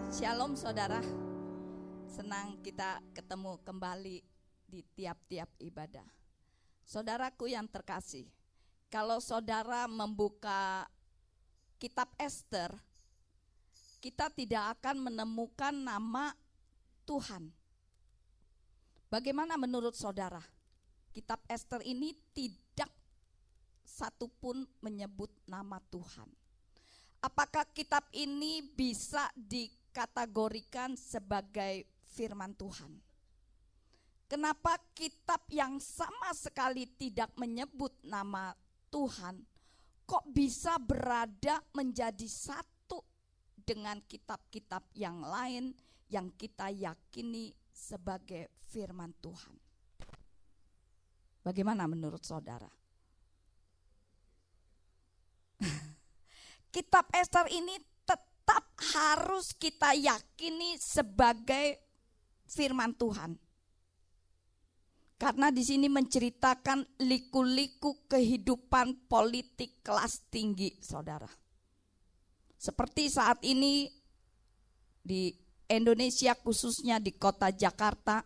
Shalom saudara, senang kita ketemu kembali di tiap-tiap ibadah. Saudaraku yang terkasih, kalau saudara membuka kitab Ester, kita tidak akan menemukan nama Tuhan. Bagaimana menurut saudara? Kitab Ester ini tidak satupun menyebut nama Tuhan. Apakah kitab ini bisa dikategorikan sebagai firman Tuhan? Kenapa kitab yang sama sekali tidak menyebut nama Tuhan kok bisa berada menjadi satu dengan kitab-kitab yang lain yang kita yakini sebagai firman Tuhan? Bagaimana menurut saudara? Kitab Ester ini tetap harus kita yakini sebagai firman Tuhan. Karena di sini menceritakan liku-liku kehidupan politik kelas tinggi, saudara. Seperti saat ini di Indonesia, khususnya di kota Jakarta,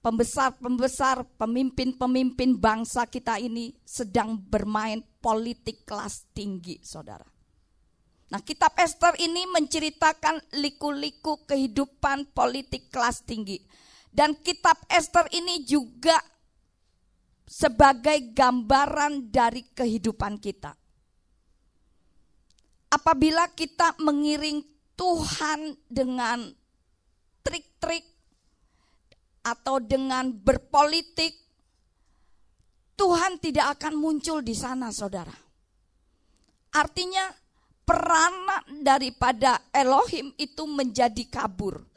pembesar-pembesar, pemimpin-pemimpin bangsa kita ini sedang bermain politik kelas tinggi, saudara. Nah, kitab Ester ini menceritakan liku-liku kehidupan politik kelas tinggi. Dan kitab Ester ini juga sebagai gambaran dari kehidupan kita. Apabila kita mengiring Tuhan dengan trik-trik atau dengan berpolitik, Tuhan tidak akan muncul di sana, saudara. Artinya peranan daripada Elohim itu menjadi kabur.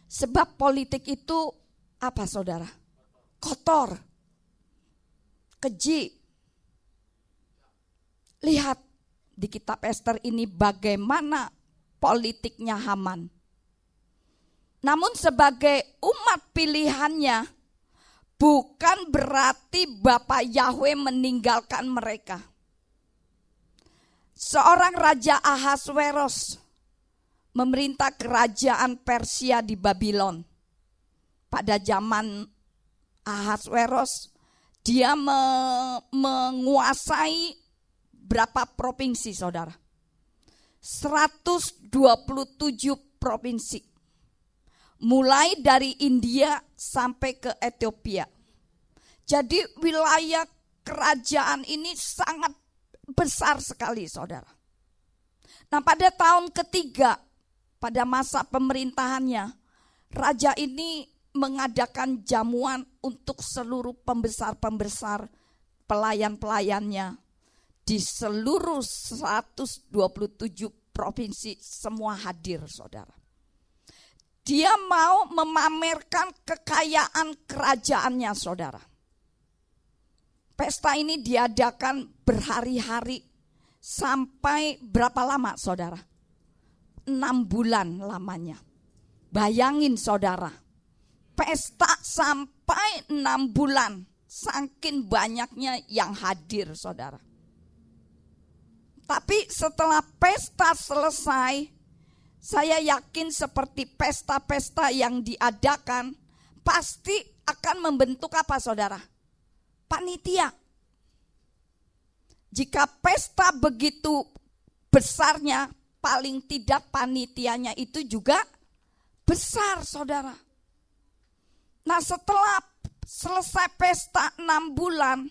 Sebab politik itu apa, saudara? Kotor, keji. Lihat di kitab Ester ini bagaimana politiknya Haman. Namun sebagai umat pilihannya, bukan berarti Bapa Yahweh meninggalkan mereka. Seorang Raja Ahasweros memerintah kerajaan Persia di Babylon. Pada zaman Ahasweros, dia menguasai berapa provinsi, saudara? 127 provinsi. Mulai dari India sampai ke Ethiopia. Jadi wilayah kerajaan ini sangat besar sekali, saudara. Nah, pada tahun ketiga, pada masa pemerintahannya, raja ini mengadakan jamuan untuk seluruh pembesar-pembesar pelayan-pelayannya di seluruh 127 provinsi, semua hadir, saudara. Dia mau memamerkan kekayaan kerajaannya, saudara. Pesta ini diadakan berhari-hari sampai berapa lama, saudara? 6 bulan lamanya. Bayangin, saudara, pesta sampai 6 bulan, saking banyaknya yang hadir, saudara. Tapi setelah pesta selesai, saya yakin seperti pesta-pesta yang diadakan, pasti akan membentuk apa, saudara? Panitia. Jika pesta begitu besarnya, paling tidak panitianya itu juga besar, saudara. Nah, setelah selesai pesta 6 bulan,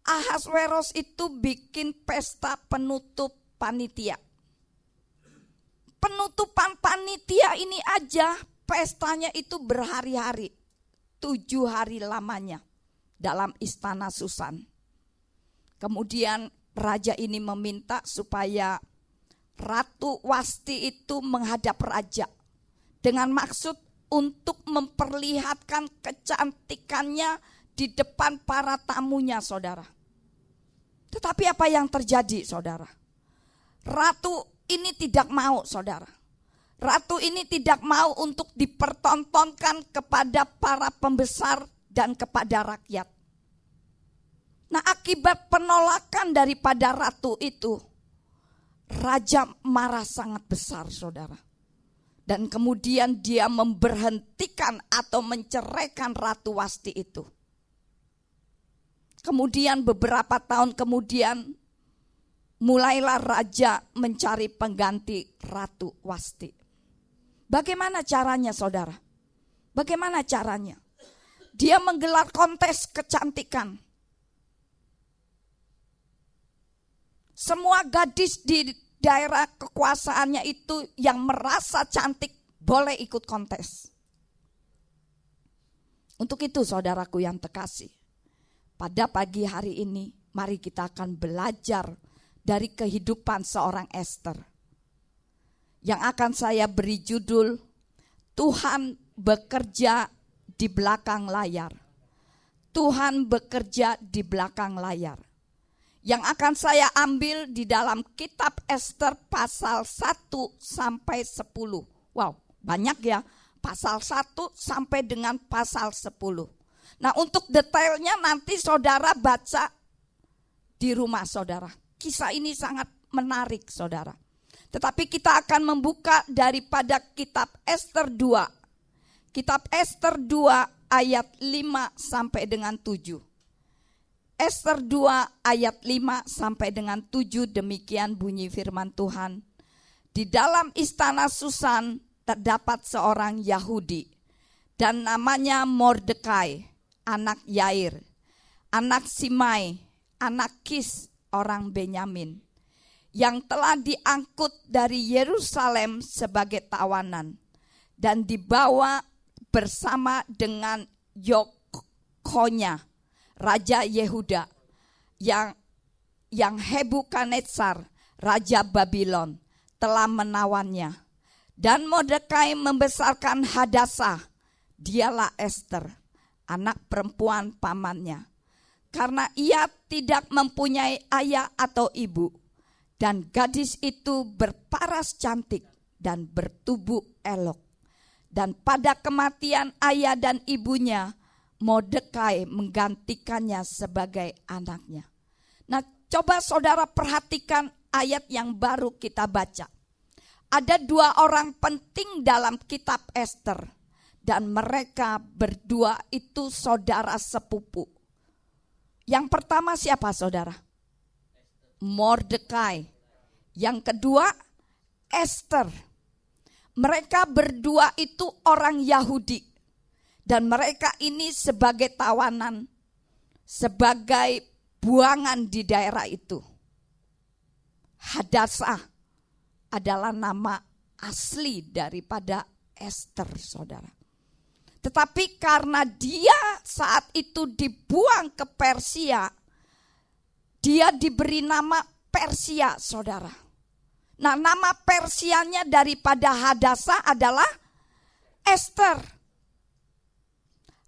Ahasweros itu bikin pesta penutup panitia. Penutupan panitia ini aja pestanya itu berhari-hari, 7 hari lamanya dalam istana Susan. Kemudian raja ini meminta supaya Ratu Wasti itu menghadap raja dengan maksud untuk memperlihatkan kecantikannya di depan para tamunya, saudara. Tetapi apa yang terjadi, saudara? Ratu ini tidak mau, saudara. Ratu ini tidak mau untuk dipertontonkan kepada para pembesar dan kepada rakyat. Nah, akibat penolakan daripada ratu itu, raja marah sangat besar, saudara. Dan kemudian dia memberhentikan atau menceraikan Ratu Wasti itu. Kemudian beberapa tahun kemudian mulailah raja mencari pengganti Ratu Wasti. Bagaimana caranya, saudara? Bagaimana caranya? Dia menggelar kontes kecantikan. Semua gadis di daerah kekuasaannya itu yang merasa cantik boleh ikut kontes. Untuk itu saudaraku yang terkasih, pada pagi hari ini mari kita akan belajar dari kehidupan seorang Ester. Yang akan saya beri judul, Tuhan bekerja di belakang layar. Tuhan bekerja di belakang layar. Yang akan saya ambil di dalam kitab Ester pasal 1 sampai 10. Wow, banyak ya. Pasal 1 sampai dengan pasal 10. Nah, untuk detailnya nanti saudara baca di rumah saudara. Kisah ini sangat menarik, saudara. Tetapi kita akan membuka daripada kitab Ester 2. Kitab Ester 2 ayat 5 sampai dengan 7. Ester 2 ayat 5 sampai dengan 7, demikian bunyi firman Tuhan. Di dalam istana Susan terdapat seorang Yahudi dan namanya Mordekai, anak Yair, anak Simai, anak Kis, orang Benyamin, yang telah diangkut dari Yerusalem sebagai tawanan dan dibawa bersama dengan Yekhonya, Raja Yehuda, yang Nebukadnezar, Raja Babylon, telah menawannya. Dan Mordekai membesarkan Hadasa, dialah Ester, anak perempuan pamannya. Karena ia tidak mempunyai ayah atau ibu. Dan gadis itu berparas cantik dan bertubuh elok. Dan pada kematian ayah dan ibunya, Mordekai menggantikannya sebagai anaknya. Nah, coba saudara perhatikan ayat yang baru kita baca. Ada dua orang penting dalam kitab Ester. Dan mereka berdua itu saudara sepupu. Yang pertama siapa, saudara? Mordekai. Yang kedua, Ester. Mereka berdua itu orang Yahudi. Dan mereka ini sebagai tawanan, sebagai buangan di daerah itu. Hadasa adalah nama asli daripada Ester, saudara. Tetapi karena dia saat itu dibuang ke Persia, dia diberi nama Persia, saudara. Nah, nama Persianya daripada Hadasa adalah Ester.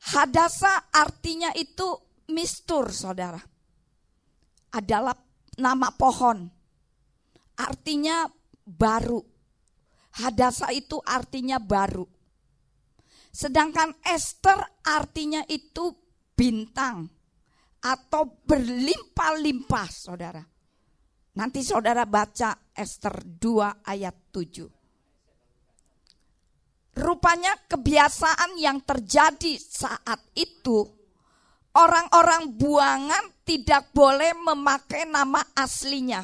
Hadasa artinya itu mistur, saudara. Adalah nama pohon. Artinya baru. Hadasa itu artinya baru. Sedangkan Ester artinya itu bintang atau berlimpah-limpah, saudara. Nanti saudara baca Ester 2 ayat 7. Rupanya kebiasaan yang terjadi saat itu, orang-orang buangan tidak boleh memakai nama aslinya.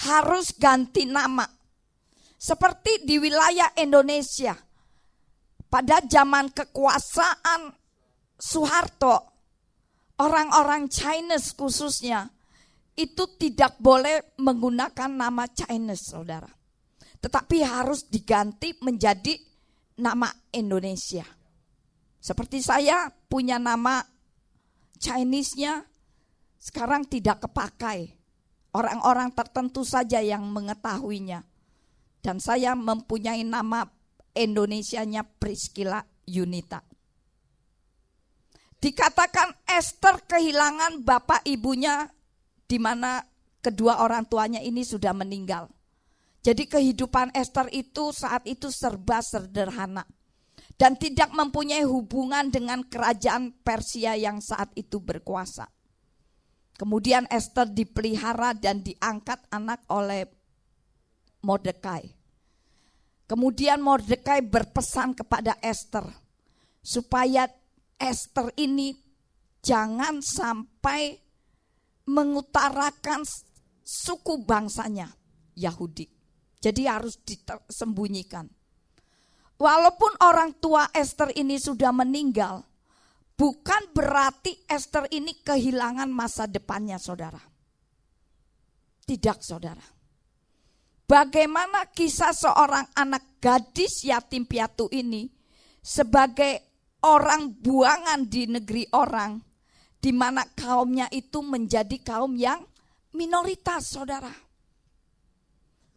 Harus ganti nama. Seperti di wilayah Indonesia. Pada zaman kekuasaan Soeharto, orang-orang Chinese khususnya, itu tidak boleh menggunakan nama Chinese, saudara. Tetapi harus diganti menjadi nama Indonesia. Seperti saya punya nama Chinese-nya sekarang tidak kepakai. Orang-orang tertentu saja yang mengetahuinya. Dan saya mempunyai nama Indonesianya Priscilla Yunita. Dikatakan Ester kehilangan bapak ibunya, di mana kedua orang tuanya ini sudah meninggal. Jadi kehidupan Ester itu saat itu serba sederhana. Dan tidak mempunyai hubungan dengan kerajaan Persia yang saat itu berkuasa. Kemudian Ester dipelihara dan diangkat anak oleh Mordekai. Kemudian Mordekai berpesan kepada Ester supaya Ester ini jangan sampai mengutarakan suku bangsanya Yahudi. Jadi harus disembunyikan. Walaupun orang tua Ester ini sudah meninggal, bukan berarti Ester ini kehilangan masa depannya, saudara. Tidak, saudara. Bagaimana kisah seorang anak gadis yatim piatu ini sebagai orang buangan di negeri orang, di mana kaumnya itu menjadi kaum yang minoritas, saudara.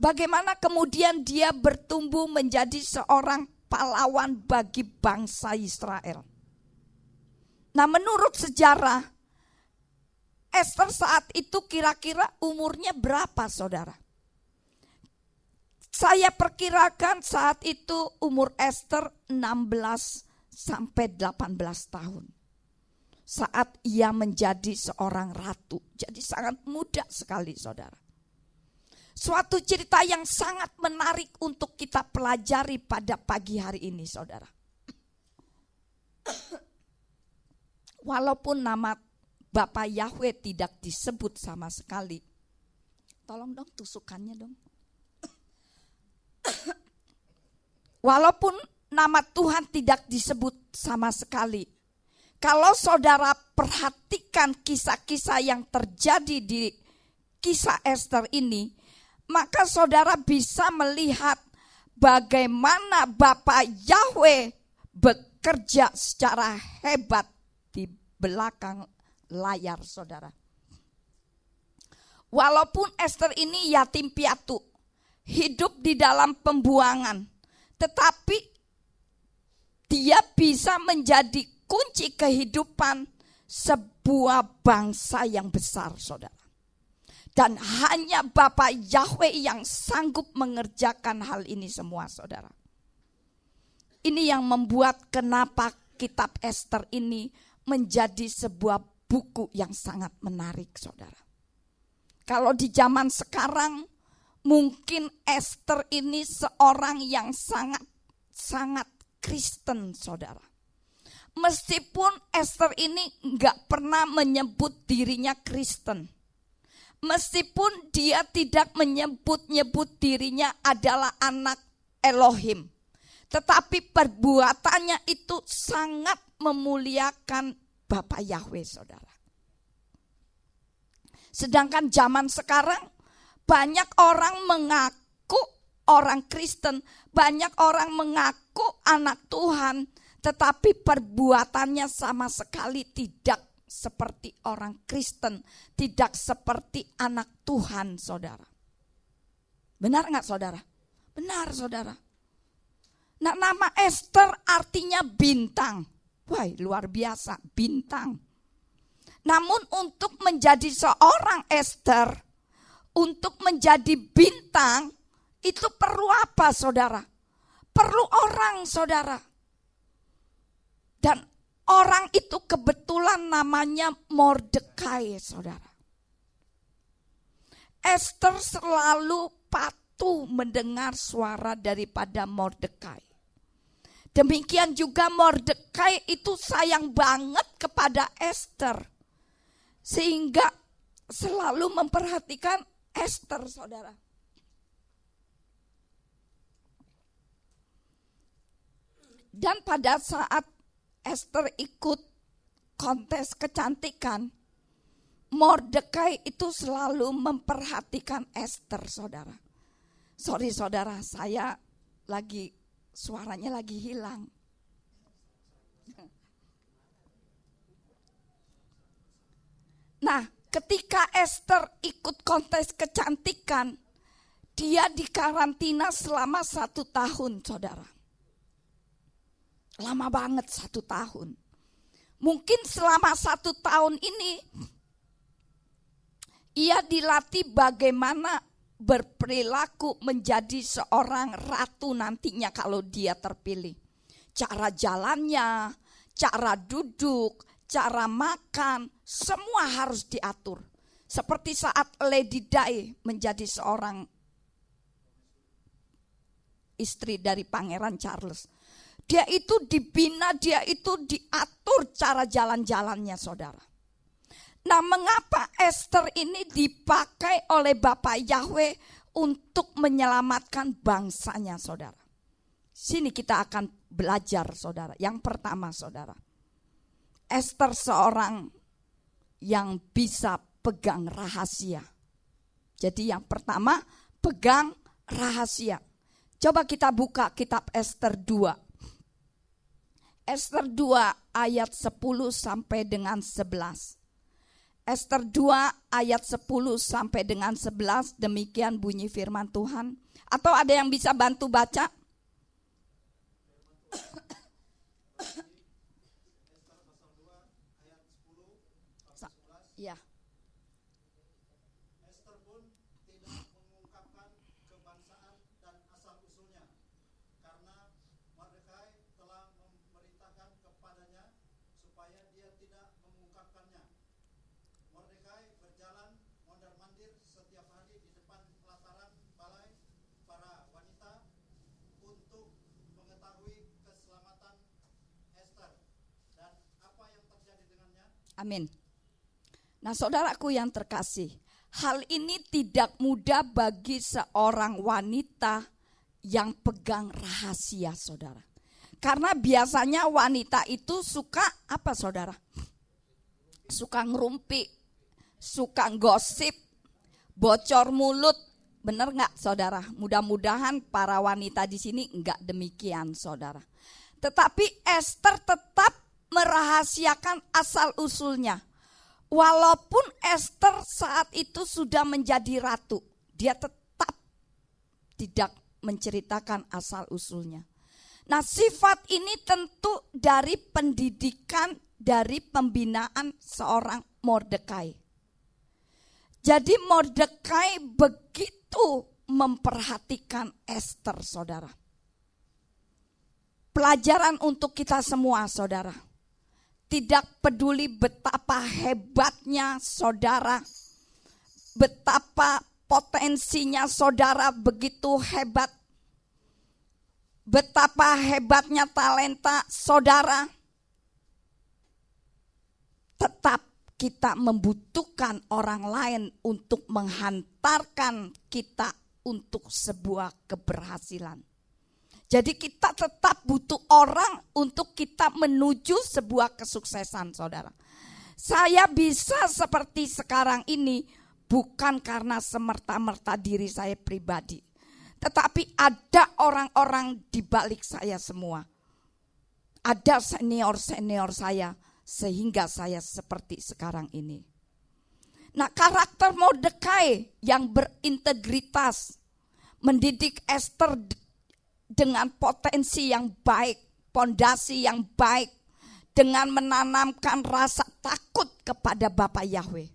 Bagaimana kemudian dia bertumbuh menjadi seorang pahlawan bagi bangsa Israel. Nah, menurut sejarah, Ester saat itu kira-kira umurnya berapa, saudara? Saya perkirakan saat itu umur Ester 16 sampai 18 tahun. Saat ia menjadi seorang ratu. Jadi sangat muda sekali, saudara. Suatu cerita yang sangat menarik untuk kita pelajari pada pagi hari ini, saudara. Walaupun nama Bapa Yahweh tidak disebut sama sekali. Tolong dong tusukannya dong. Walaupun nama Tuhan tidak disebut sama sekali. Kalau saudara perhatikan kisah-kisah yang terjadi di kisah Ester ini, maka saudara bisa melihat bagaimana Bapa Yahweh bekerja secara hebat di belakang layar, saudara. Walaupun Ester ini yatim piatu, hidup di dalam pembuangan, tetapi dia bisa menjadi kunci kehidupan sebuah bangsa yang besar, saudara. Dan hanya Bapa Yahweh yang sanggup mengerjakan hal ini semua, saudara. Ini yang membuat kenapa kitab Ester ini menjadi sebuah buku yang sangat menarik, saudara. Kalau di zaman sekarang, mungkin Ester ini seorang yang sangat Kristen, saudara. Meskipun Ester ini enggak pernah menyebut dirinya Kristen. Meskipun dia tidak menyebut-nyebut dirinya adalah anak Elohim. Tetapi perbuatannya itu sangat memuliakan Bapa Yahweh, saudara. Sedangkan zaman sekarang banyak orang mengaku orang Kristen, banyak orang mengaku anak Tuhan, tetapi perbuatannya sama sekali tidak seperti orang Kristen, tidak seperti anak Tuhan, saudara. Benar nggak, saudara? Benar, saudara. Nah, nama Ester artinya bintang. Wah, luar biasa, bintang. Namun untuk menjadi seorang Ester, untuk menjadi bintang, itu perlu apa, saudara? Perlu orang, saudara. Dan orang itu kebetulan namanya Mordekai, saudara. Ester selalu patuh mendengar suara daripada Mordekai. Demikian juga Mordekai itu sayang banget kepada Ester. Sehingga selalu memperhatikan Ester, saudara. Dan pada saat Ester ikut kontes kecantikan, Mordekai itu selalu memperhatikan Ester, saudara. Sorry, saudara, saya suaranya lagi hilang. Nah, ketika Ester ikut kontes kecantikan, dia dikarantina selama 1 tahun, saudara. Lama banget 1 tahun. Mungkin selama 1 tahun ini, ia dilatih bagaimana berperilaku menjadi seorang ratu nantinya kalau dia terpilih. Cara jalannya, cara duduk, cara makan, semua harus diatur. Seperti saat Lady Di menjadi seorang istri dari Pangeran Charles. Dia itu dibina, dia itu diatur cara jalan-jalannya, saudara. Nah, mengapa Esther ini dipakai oleh Bapa Yahweh untuk menyelamatkan bangsanya, saudara? Sini kita akan belajar, saudara. Yang pertama, saudara, Esther seorang yang bisa pegang rahasia. Jadi yang pertama, pegang rahasia. Coba kita buka kitab Esther 2. Esther 2 ayat 10 sampai dengan 11. Esther 2 ayat 10 sampai dengan 11, demikian bunyi firman Tuhan. Atau ada yang bisa bantu baca? Ya. Esther pun tidak mengungkapkan kebangsaan dan asal-usulnya, karena Mordekai telah memerintahkan kepadanya supaya dia tidak mengungkapkannya. Mordekai berjalan mondar-mandir setiap hari di depan pelataran balai para wanita untuk mengetahui keselamatan Esther dan apa yang terjadi dengannya. Amin. Nah, saudaraku yang terkasih, hal ini tidak mudah bagi seorang wanita yang pegang rahasia, saudara. Karena biasanya wanita itu suka apa, saudara? Suka ngerumpi, suka gosip, bocor mulut. Benar nggak, saudara? Mudah-mudahan para wanita di sini enggak demikian, saudara. Tetapi Esther tetap merahasiakan asal-usulnya. Walaupun Esther saat itu sudah menjadi ratu, dia tetap tidak menceritakan asal-usulnya. Nah, sifat ini tentu dari pendidikan, dari pembinaan seorang Mordekai. Jadi Mordekai begitu memperhatikan Esther, saudara. Pelajaran untuk kita semua, saudara. Tidak peduli betapa hebatnya saudara, betapa potensinya saudara begitu hebat, betapa hebatnya talenta saudara, tetap kita membutuhkan orang lain untuk menghantarkan kita untuk sebuah keberhasilan. Jadi kita tetap butuh orang untuk kita menuju sebuah kesuksesan, saudara. Saya bisa seperti sekarang ini bukan karena semerta-merta diri saya pribadi. Tetapi ada orang-orang di balik saya semua. Ada senior-senior saya sehingga saya seperti sekarang ini. Nah, karakter Mordekai yang berintegritas mendidik Esther dengan potensi yang baik, pondasi yang baik, dengan menanamkan rasa takut kepada Bapa Yahweh.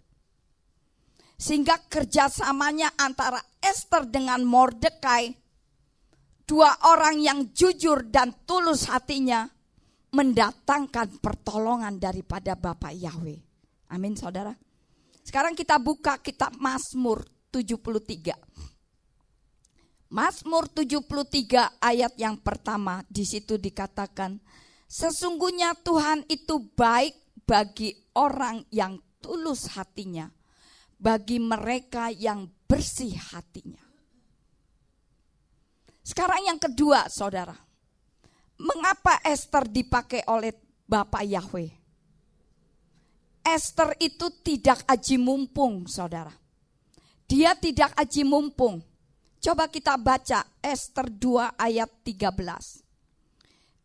Sehingga kerjasamanya antara Esther dengan Mordekai, dua orang yang jujur dan tulus hatinya, mendatangkan pertolongan daripada Bapa Yahweh. Amin, saudara. Sekarang kita buka kitab Mazmur 73. Mazmur 73 ayat yang pertama, di situ dikatakan, sesungguhnya Tuhan itu baik bagi orang yang tulus hatinya, bagi mereka yang bersih hatinya. Sekarang yang kedua, saudara, mengapa Esther dipakai oleh Bapa Yahweh? Esther itu tidak aji mumpung, saudara. Dia tidak aji mumpung. Coba kita baca Esther 2 ayat 13.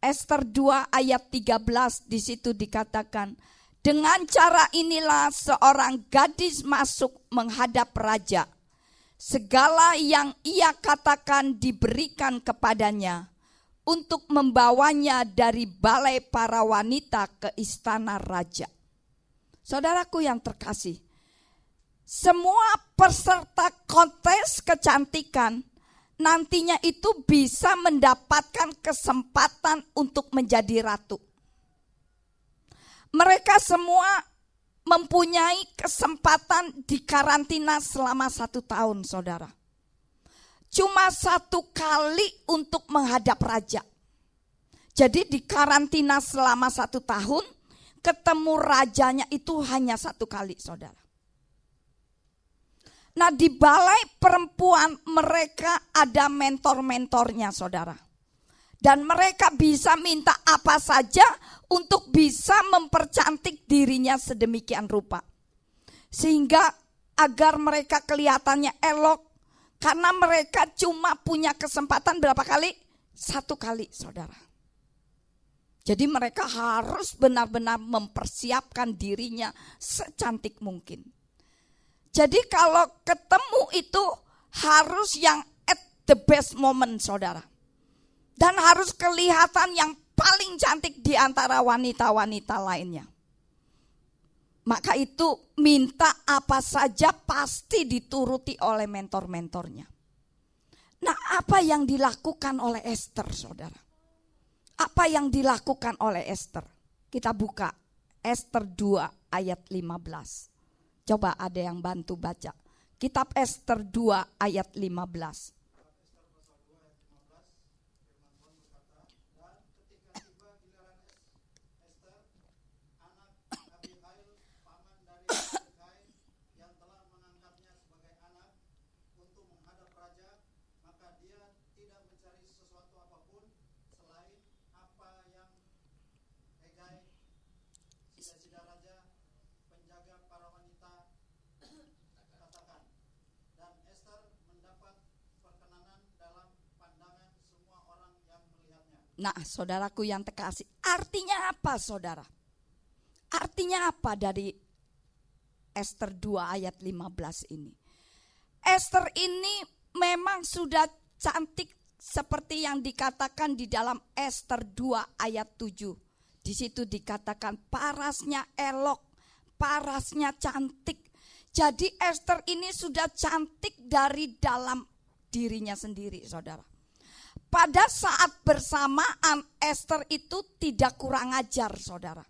Esther 2 ayat 13, di situ dikatakan, dengan cara inilah seorang gadis masuk menghadap raja. Segala yang ia katakan diberikan kepadanya untuk membawanya dari balai para wanita ke istana raja. Saudaraku yang terkasih, semua peserta kontes kecantikan nantinya itu bisa mendapatkan kesempatan untuk menjadi ratu. Mereka semua mempunyai kesempatan di karantina selama 1 tahun, saudara. cuma 1 kali untuk menghadap raja. Jadi di karantina selama 1 tahun, ketemu rajanya itu hanya 1 kali, saudara. Nah, di balai perempuan mereka ada mentor-mentornya, saudara. Dan mereka bisa minta apa saja untuk bisa mempercantik dirinya sedemikian rupa. Sehingga agar mereka kelihatannya elok. Karena mereka cuma punya kesempatan berapa kali? 1 kali, saudara. Jadi mereka harus benar-benar mempersiapkan dirinya secantik mungkin. Jadi kalau ketemu itu harus yang at the best moment, saudara. Dan harus kelihatan yang paling cantik di antara wanita-wanita lainnya. Maka itu minta apa saja pasti dituruti oleh mentor-mentornya. Nah, apa yang dilakukan oleh Esther, saudara? Apa yang dilakukan oleh Esther? Kita buka Esther 2 ayat 15. Coba ada yang bantu baca. Kitab Esther 2 ayat 15. Nah, saudaraku yang terkasih, artinya apa, saudara? Artinya apa dari Esther 2 ayat 15 ini? Esther ini memang sudah cantik seperti yang dikatakan di dalam Esther 2 ayat 7. Di situ dikatakan parasnya elok, parasnya cantik. Jadi Esther ini sudah cantik dari dalam dirinya sendiri, saudara. Pada saat bersamaan Esther itu tidak kurang ajar, saudara.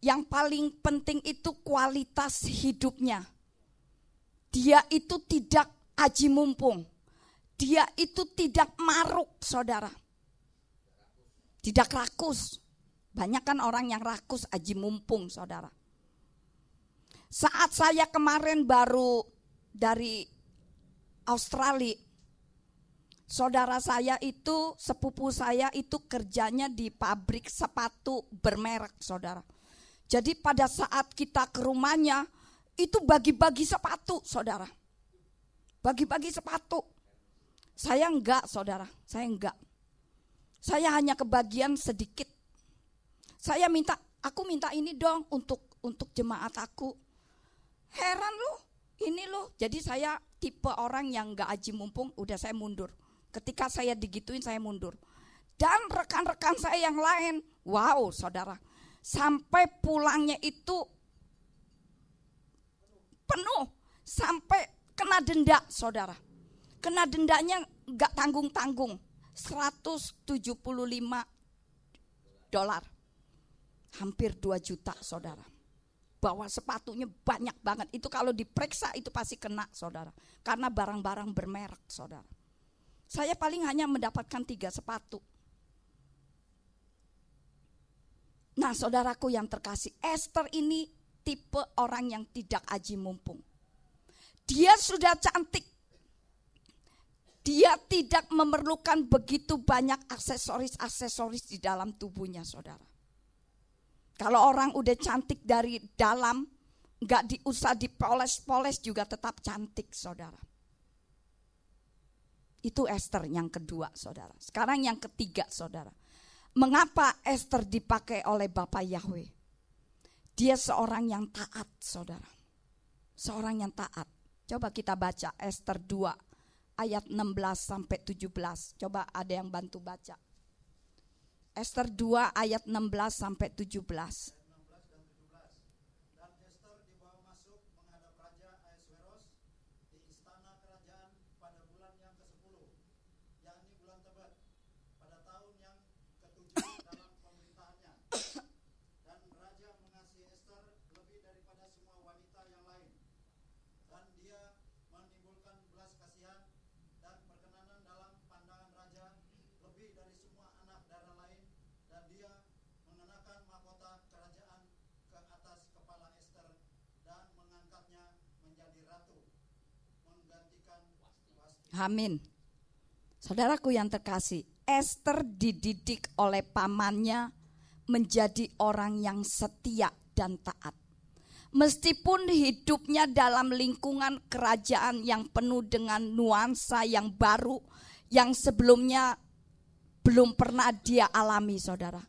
Yang paling penting itu kualitas hidupnya. Dia itu tidak aji mumpung. Dia itu tidak maruk, saudara. Tidak rakus. Banyak kan orang yang rakus aji mumpung, saudara. Saat saya kemarin baru dari Australia, saudara saya itu, sepupu saya itu kerjanya di pabrik sepatu bermerek, saudara. Jadi pada saat kita ke rumahnya, itu bagi-bagi sepatu, saudara. Bagi-bagi sepatu. Saya enggak, saudara, saya enggak. Saya hanya kebagian sedikit. Saya minta, aku minta ini dong untuk jemaat aku. Heran loh, ini loh. Jadi saya tipe orang yang enggak aji mumpung, udah saya mundur. Ketika saya digituin saya mundur. Dan rekan-rekan saya yang lain, wow, saudara, sampai pulangnya itu penuh, sampai kena denda, saudara. Kena dendanya enggak tanggung-tanggung, $175. Hampir 2 juta, saudara. Bawa sepatunya banyak banget. Itu kalau diperiksa itu pasti kena, saudara. Karena barang-barang bermerek, saudara. Saya paling hanya mendapatkan 3 sepatu. Nah, saudaraku yang terkasih, Esther ini tipe orang yang tidak aji mumpung. Dia sudah cantik. Dia tidak memerlukan begitu banyak aksesoris-aksesoris di dalam tubuhnya, saudara. Kalau orang udah cantik dari dalam, gak diusah dipoles-poles juga tetap cantik, saudara. Itu Esther yang kedua, saudara. Sekarang yang ketiga, saudara. Mengapa Esther dipakai oleh Bapa Yahweh? Dia seorang yang taat, saudara. Seorang yang taat. Coba kita baca Esther 2 ayat 16 sampai 17. Coba ada yang bantu baca. Esther 2 ayat 16 sampai 17. Dan dia menimbulkan belas kasihan Amin. Saudaraku yang terkasih, Ester dididik oleh pamannya menjadi orang yang setia dan taat. Meskipun hidupnya dalam lingkungan kerajaan yang penuh dengan nuansa yang baru, yang sebelumnya belum pernah dia alami, saudara.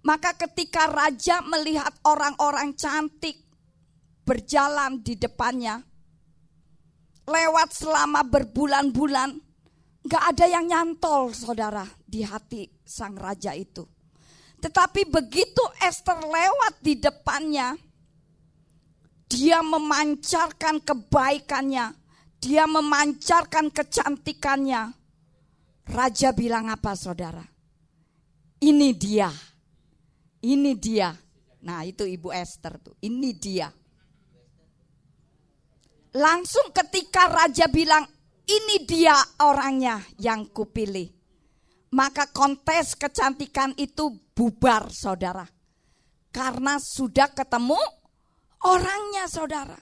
Maka ketika raja melihat orang-orang cantik berjalan di depannya, lewat selama berbulan-bulan, gak ada yang nyantol, saudara, di hati sang raja itu. Tetapi begitu Ester lewat di depannya, dia memancarkan kebaikannya, dia memancarkan kecantikannya. Raja bilang apa, saudara? Ini dia. Ini dia. Nah, itu Ibu Ester tuh. Ini dia. Langsung ketika raja bilang, ini dia orangnya yang kupilih, maka kontes kecantikan itu bubar, saudara. Karena sudah ketemu orangnya, saudara.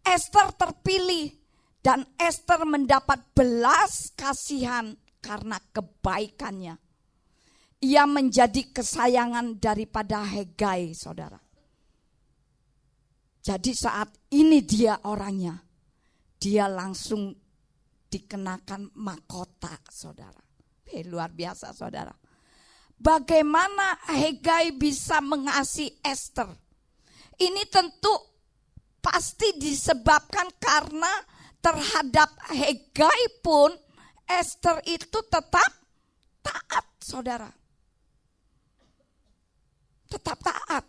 Ester terpilih dan Ester mendapat belas kasihan karena kebaikannya. Ia menjadi kesayangan daripada Hegai, saudara. Jadi saat ini dia orangnya, dia langsung dikenakan mahkota, saudara. Luar biasa, saudara. Bagaimana Hegai bisa mengasihi Ester? Ini tentu pasti disebabkan karena terhadap Hegai pun Ester itu tetap taat, saudara. Tetap taat.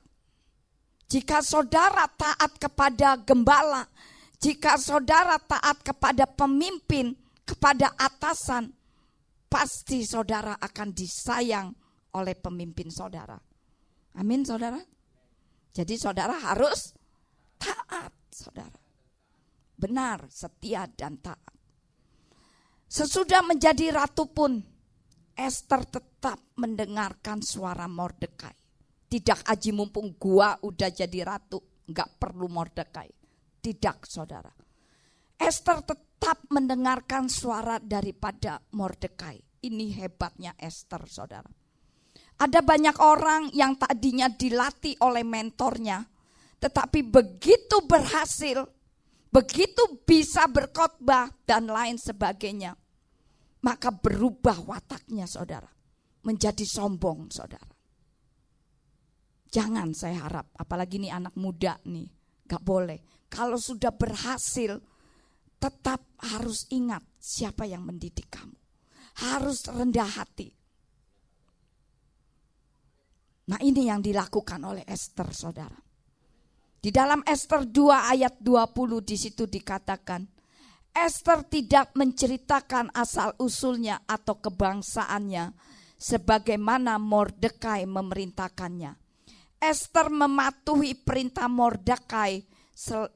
Jika saudara taat kepada gembala, jika saudara taat kepada pemimpin, kepada atasan, pasti saudara akan disayang oleh pemimpin saudara. Amin, saudara. Jadi saudara harus taat, saudara. Benar, setia dan taat. Sesudah menjadi ratu pun, Ester tetap mendengarkan suara Mordekai. Tidak aji mumpung gua udah jadi ratu, enggak perlu Mordekai. Tidak, saudara. Ester tetap mendengarkan suara daripada Mordekai. Ini hebatnya Ester, saudara. Ada banyak orang yang tadinya dilatih oleh mentornya, tetapi begitu berhasil, begitu bisa berkhotbah dan lain sebagainya, maka berubah wataknya, saudara, menjadi sombong, saudara. Jangan, saya harap, apalagi nih anak muda nih, gak boleh. Kalau sudah berhasil, tetap harus ingat siapa yang mendidik kamu. Harus rendah hati. Nah, ini yang dilakukan oleh Ester, saudara. Di dalam Ester 2 ayat 20 di situ dikatakan, Ester tidak menceritakan asal usulnya atau kebangsaannya sebagaimana Mordekai memerintahkannya. Ester mematuhi perintah Mordekai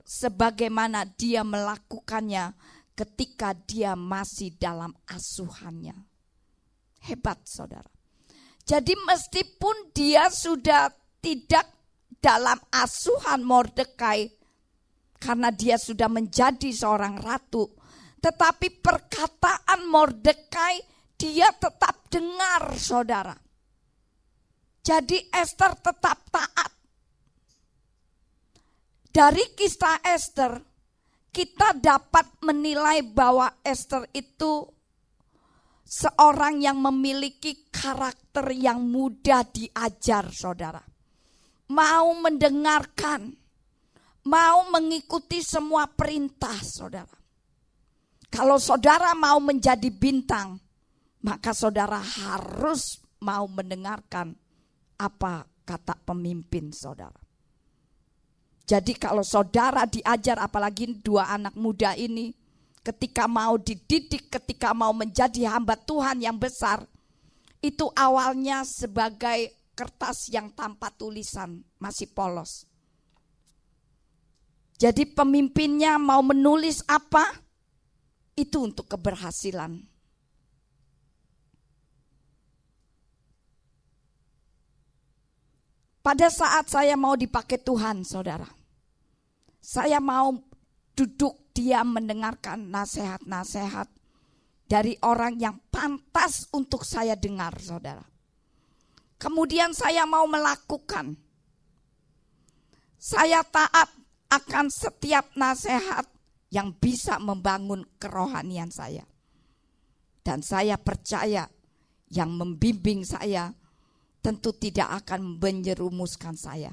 sebagaimana dia melakukannya ketika dia masih dalam asuhannya. Hebat, saudara. Jadi meskipun dia sudah tidak dalam asuhan Mordekai karena dia sudah menjadi seorang ratu, tetapi perkataan Mordekai dia tetap dengar, saudara. Jadi Ester tetap taat. Dari kisah Ester, kita dapat menilai bahwa Ester itu seorang yang memiliki karakter yang mudah diajar, saudara. Mau mendengarkan, mau mengikuti semua perintah, saudara. Kalau saudara mau menjadi bintang, maka saudara harus mau mendengarkan apa kata pemimpin saudara. Jadi kalau saudara diajar, apalagi dua anak muda ini, ketika mau dididik, ketika mau menjadi hamba Tuhan yang besar, itu awalnya sebagai kertas yang tanpa tulisan, masih polos. Jadi pemimpinnya mau menulis apa, itu untuk keberhasilan. Pada saat saya mau dipakai Tuhan, saudara, saya mau duduk dia mendengarkan nasihat-nasihat dari orang yang pantas untuk saya dengar, saudara. Kemudian saya mau melakukan. Saya taat akan setiap nasihat yang bisa membangun kerohanian saya. Dan saya percaya yang membimbing saya tentu tidak akan menjerumuskan saya.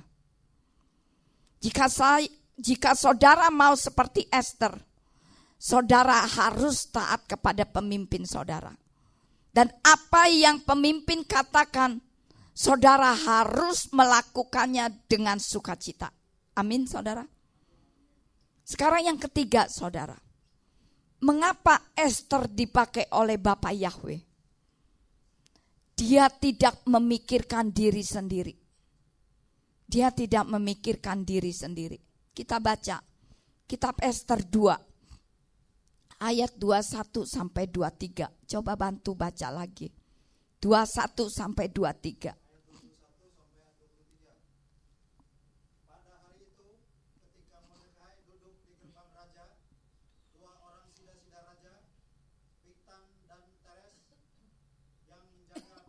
Jika saudara mau seperti Esther, saudara harus taat kepada pemimpin saudara. Dan apa yang pemimpin katakan, saudara harus melakukannya dengan sukacita. Amin, saudara. Sekarang yang ketiga, saudara. Mengapa Esther dipakai oleh Bapa Yahweh? Dia tidak memikirkan diri sendiri. Dia tidak memikirkan diri sendiri. Kita baca kitab Esther 2 ayat 21 sampai 23. Coba bantu baca lagi. 21 sampai 23. Pada hari itu, ketika Mordekai duduk di gerbang raja, dua orang sida-sida raja, Bigtan dan Teres, yang menjaga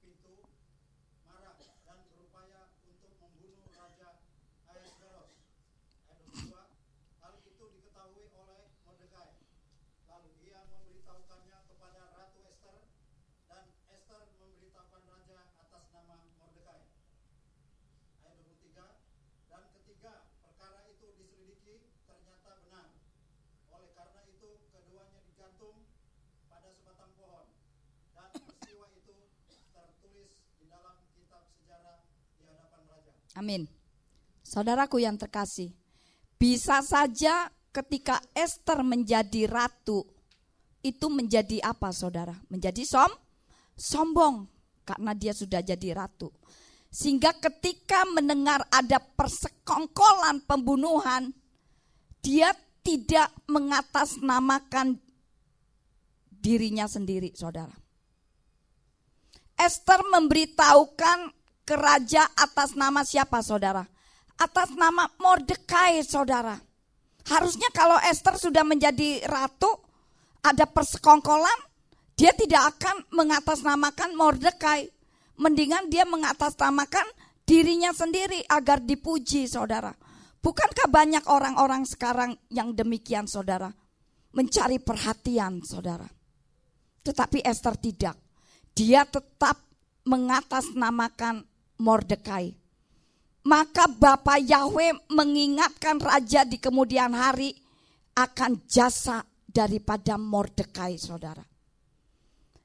pintu, marah dan berupaya untuk membunuh Raja Ahasveros. Ayat 22, hal itu diketahui oleh Mordekai. Lalu ia memberitahukannya kepada Ratu Esther, dan Esther memberitahukan raja atas nama Mordekai. Ayat 23, dan ketiga perkara itu diselidiki ternyata benar. Oleh karena itu keduanya digantung pada sebatang pohon, dan peristiwa itu tertulis di dalam kitab sejarah di hadapan raja. Amin. Saudaraku yang terkasih, bisa saja ketika Esther menjadi ratu, itu menjadi apa, saudara? Menjadi sombong karena dia sudah jadi ratu. Sehingga ketika mendengar ada persekongkolan pembunuhan, dia tidak mengatasnamakan dirinya sendiri, saudara. Esther memberitahukan ke raja atas nama siapa, saudara? Atas nama Mordekai, saudara. Harusnya kalau Esther sudah menjadi ratu, ada persekongkolan, dia tidak akan mengatasnamakan Mordekai. Mendingan dia mengatasnamakan dirinya sendiri agar dipuji, saudara. Bukankah banyak orang-orang sekarang yang demikian, saudara? Mencari perhatian, saudara. Tetapi Esther tidak. Dia tetap mengatasnamakan Mordekai. Maka Bapa Yahweh mengingatkan raja di kemudian hari akan jasa daripada Mordekai, saudara.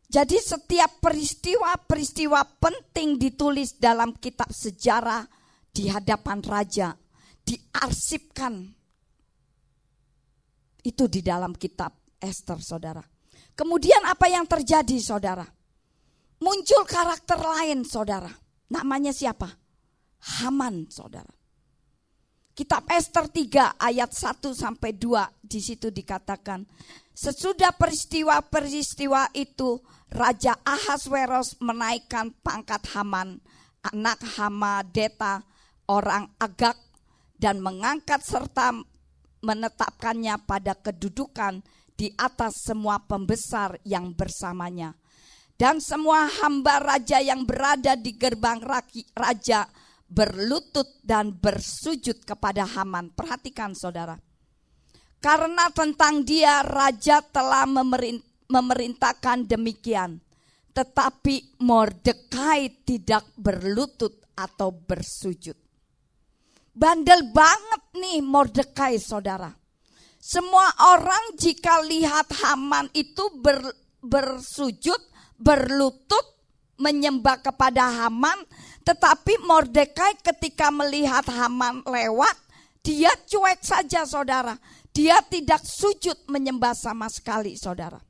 Jadi setiap peristiwa-peristiwa penting ditulis dalam kitab sejarah di hadapan raja, diarsipkan. Itu di dalam kitab Esther, saudara. Kemudian apa yang terjadi, saudara? Muncul karakter lain, saudara. Namanya siapa? Haman, saudara. Kitab Esther 3 ayat 1 sampai 2 di situ dikatakan, sesudah peristiwa-peristiwa itu Raja Ahasveros menaikkan pangkat Haman, anak Hamadeta, orang Agag, dan mengangkat serta menetapkannya pada kedudukan di atas semua pembesar yang bersamanya. Dan semua hamba raja yang berada di gerbang raja berlutut dan bersujud kepada Haman. Perhatikan, saudara. Karena tentang dia raja telah memerintahkan demikian. Tetapi Mordekai tidak berlutut atau bersujud. Bandel banget nih Mordekai, saudara. Semua orang jika lihat Haman itu bersujud, berlutut, menyembah kepada Haman. Tetapi Mordekai ketika melihat Haman lewat, dia cuek saja, saudara. Dia tidak sujud menyembah sama sekali, saudara.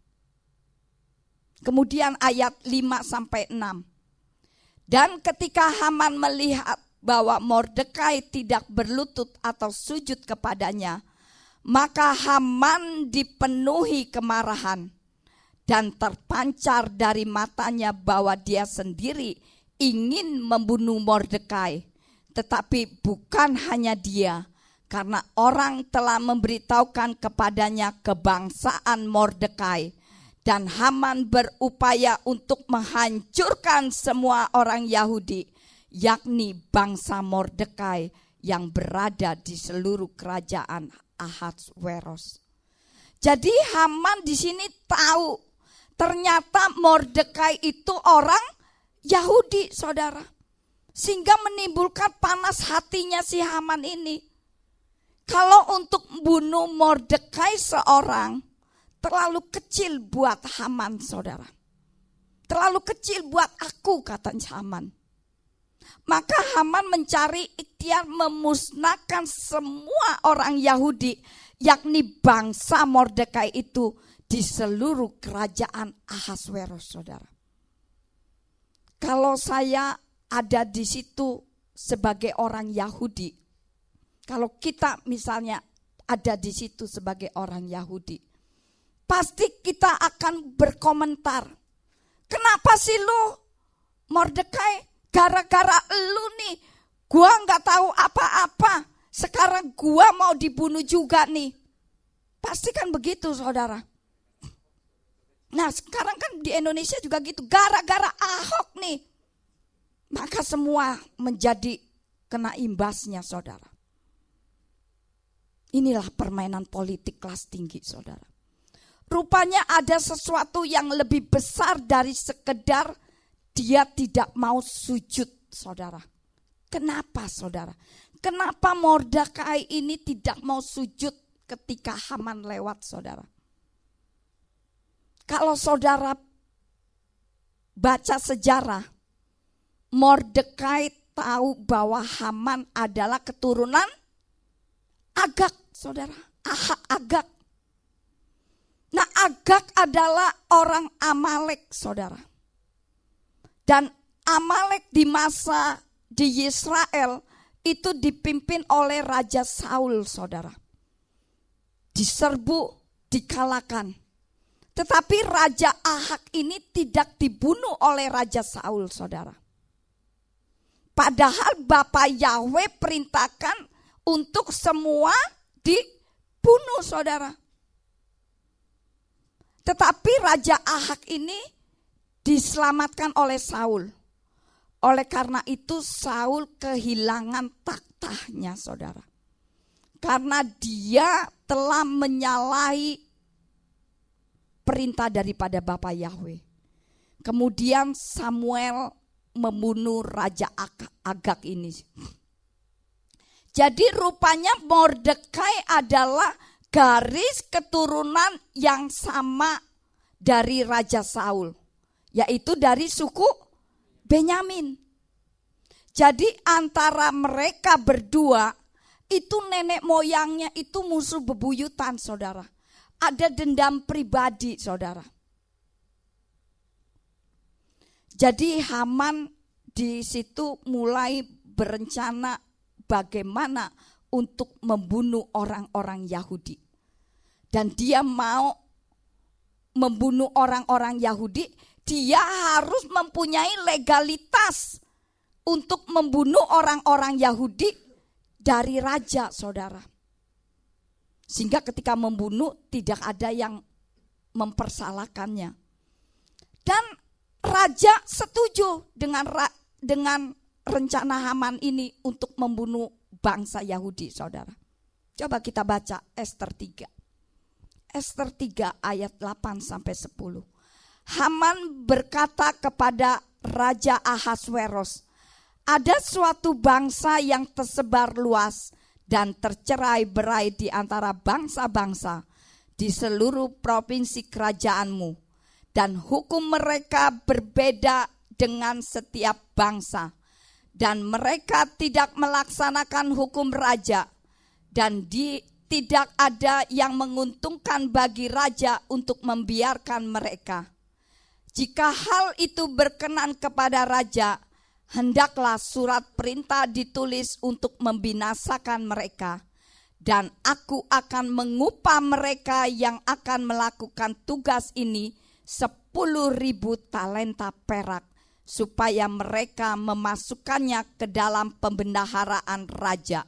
Kemudian ayat 5-6. Dan ketika Haman melihat bahwa Mordekai tidak berlutut atau sujud kepadanya, maka Haman dipenuhi kemarahan dan terpancar dari matanya bahwa dia sendiri ingin membunuh Mordekai. Tetapi bukan hanya dia, karena orang telah memberitahukan kepadanya kebangsaan Mordekai, dan Haman berupaya untuk menghancurkan semua orang Yahudi, yakni bangsa Mordekai yang berada di seluruh kerajaan Ahasweros. Jadi Haman di sini tahu ternyata Mordekai itu orang Yahudi, saudara. Sehingga menimbulkan panas hatinya si Haman ini. Kalau untuk bunuh Mordekai seorang, terlalu kecil buat Haman, saudara. Terlalu kecil buat aku, kata Haman. Maka Haman mencari ikhtiar memusnahkan semua orang Yahudi, yakni bangsa Mordekai itu di seluruh kerajaan Ahasweros, saudara. Kalau saya ada di situ sebagai orang Yahudi, kalau kita misalnya ada di situ sebagai orang Yahudi, pasti kita akan berkomentar, kenapa sih lu Mordekai? Gara-gara lu nih, gua gak tahu apa-apa, sekarang gua mau dibunuh juga nih. Pasti kan begitu, saudara. Nah sekarang kan di Indonesia juga gitu, gara-gara Ahok nih, maka semua menjadi kena imbasnya, saudara. Inilah permainan politik kelas tinggi, saudara. Rupanya ada sesuatu yang lebih besar dari sekedar dia tidak mau sujud, saudara. Kenapa, saudara? Kenapa Mordekai ini tidak mau sujud ketika Haman lewat, saudara? Kalau saudara baca sejarah, Mordekai tahu bahwa Haman adalah keturunan Agag, saudara. Agag. Nah, Agag adalah orang Amalek, saudara. Dan Amalek di masa di Israel itu dipimpin oleh Raja Saul, saudara. Diserbu, dikalahkan. Tetapi Raja Ahab ini tidak dibunuh oleh Raja Saul, saudara. Padahal Bapa Yahweh perintahkan untuk semua dibunuh, saudara. Tetapi Raja Ahab ini diselamatkan oleh Saul. Oleh karena itu Saul kehilangan tahtanya, saudara. Karena dia telah menyalahi perintah daripada Bapa Yahweh. Kemudian Samuel membunuh Raja Agag ini. Jadi rupanya Mordekai adalah garis keturunan yang sama dari Raja Saul, yaitu dari suku Benyamin. Jadi antara mereka berdua itu nenek moyangnya itu musuh bebuyutan, saudara. Ada dendam pribadi, saudara. Jadi Haman di situ mulai berencana bagaimana untuk membunuh orang-orang Yahudi. Dan dia mau membunuh orang-orang Yahudi, dia harus mempunyai legalitas untuk membunuh orang-orang Yahudi dari raja, saudara. Sehingga ketika membunuh tidak ada yang mempersalahkannya. Dan raja setuju dengan rencana Haman ini untuk membunuh bangsa Yahudi, saudara. Coba kita baca Ester 3. Ester 3 ayat 8 sampai 10. Haman berkata kepada Raja Ahasweros, ada suatu bangsa yang tersebar luas dan tercerai-berai di antara bangsa-bangsa di seluruh provinsi kerajaanmu, dan hukum mereka berbeda dengan setiap bangsa, dan mereka tidak melaksanakan hukum raja, dan tidak ada yang menguntungkan bagi raja untuk membiarkan mereka. Jika hal itu berkenan kepada raja, hendaklah surat perintah ditulis untuk membinasakan mereka, dan aku akan mengupah mereka yang akan melakukan tugas ini 10.000 talenta perak, supaya mereka memasukkannya ke dalam pembendaharaan raja.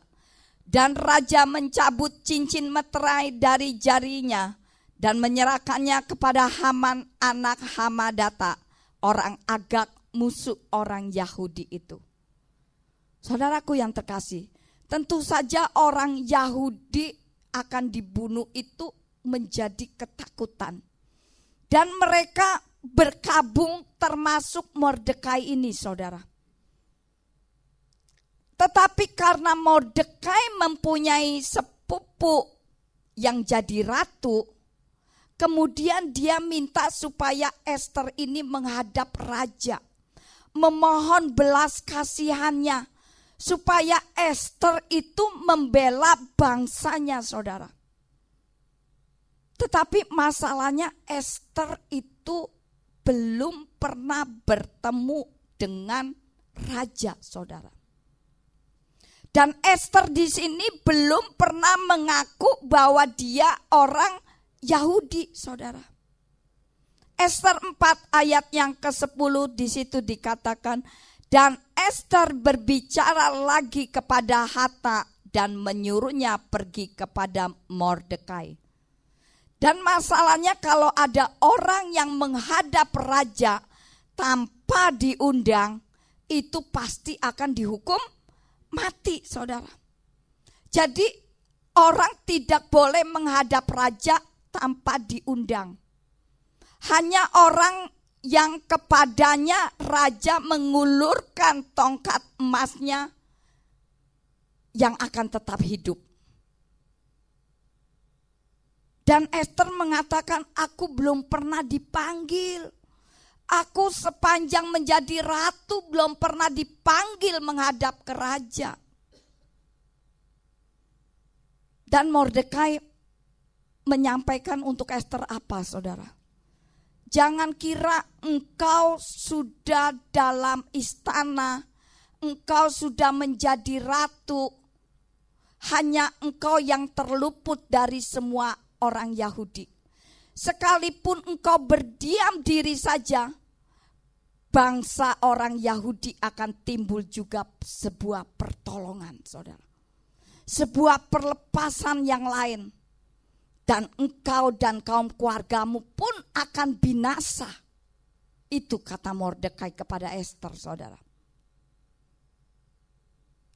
Dan raja mencabut cincin meterai dari jarinya dan menyerahkannya kepada Haman anak Hamadata, orang Agag, musuh orang Yahudi itu. Saudaraku yang terkasih, tentu saja orang Yahudi akan dibunuh itu menjadi ketakutan. Dan mereka berkabung termasuk Mordekai ini, saudara. Tetapi karena Mordekai mempunyai sepupu yang jadi ratu, kemudian dia minta supaya Ester ini menghadap raja, memohon belas kasihannya, supaya Ester itu membela bangsanya, saudara. Tetapi masalahnya Ester itu belum pernah bertemu dengan raja, saudara. Dan Ester di sini belum pernah mengaku bahwa dia orang Yahudi, saudara. Ester 4 ayat yang ke-10 di situ dikatakan, dan Ester berbicara lagi kepada Hatta dan menyuruhnya pergi kepada Mordekai. Dan masalahnya kalau ada orang yang menghadap raja tanpa diundang, itu pasti akan dihukum mati, saudara. Jadi orang tidak boleh menghadap raja tanpa diundang. Hanya orang yang kepadanya raja mengulurkan tongkat emasnya yang akan tetap hidup. Dan Ester mengatakan, aku belum pernah dipanggil. Aku sepanjang menjadi ratu belum pernah dipanggil menghadap ke raja. Dan Mordekai menyampaikan untuk Ester apa, saudara? Jangan kira engkau sudah dalam istana, engkau sudah menjadi ratu, hanya engkau yang terluput dari semua orang Yahudi. Sekalipun engkau berdiam diri saja, bangsa orang Yahudi akan timbul juga sebuah pertolongan, saudara. Sebuah perlepasan yang lain. Dan engkau dan kaum keluargamu pun akan binasa. Itu kata Mordekai kepada Ester, saudara.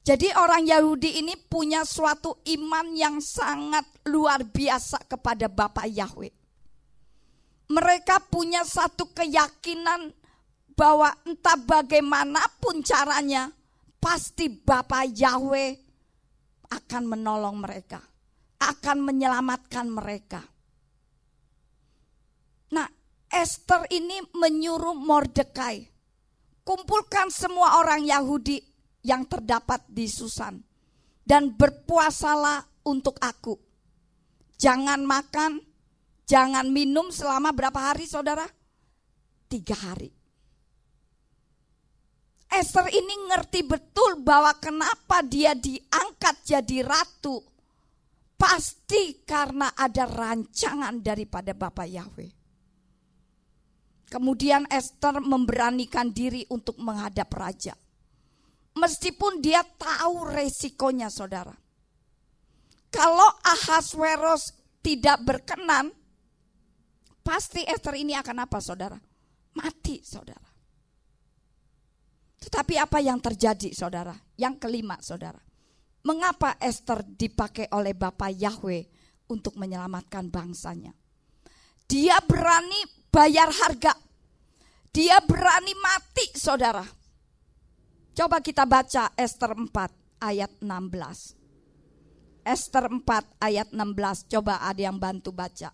Jadi orang Yahudi ini punya suatu iman yang sangat luar biasa kepada Bapa Yahweh. Mereka punya satu keyakinan bahwa entah bagaimanapun caranya, pasti Bapa Yahweh akan menolong mereka, akan menyelamatkan mereka. Nah, Ester ini menyuruh Mordekai, kumpulkan semua orang Yahudi yang terdapat di Susan dan berpuasalah untuk aku. Jangan makan, jangan minum selama berapa hari, saudara? 3 hari. Ester ini ngerti betul bahwa kenapa dia diangkat jadi ratu. Pasti karena ada rancangan daripada Bapa Yahweh. Kemudian Ester memberanikan diri untuk menghadap raja. Meskipun dia tahu resikonya, saudara. Kalau Ahasweros tidak berkenan, pasti Ester ini akan apa, saudara? Mati, saudara. Tetapi apa yang terjadi, saudara? Yang kelima, saudara. Mengapa Ester dipakai oleh Bapa Yahweh untuk menyelamatkan bangsanya? Dia berani bayar harga. Dia berani mati, saudara. Coba kita baca Ester 4 ayat 16. Ester 4 ayat 16. Coba ada yang bantu baca.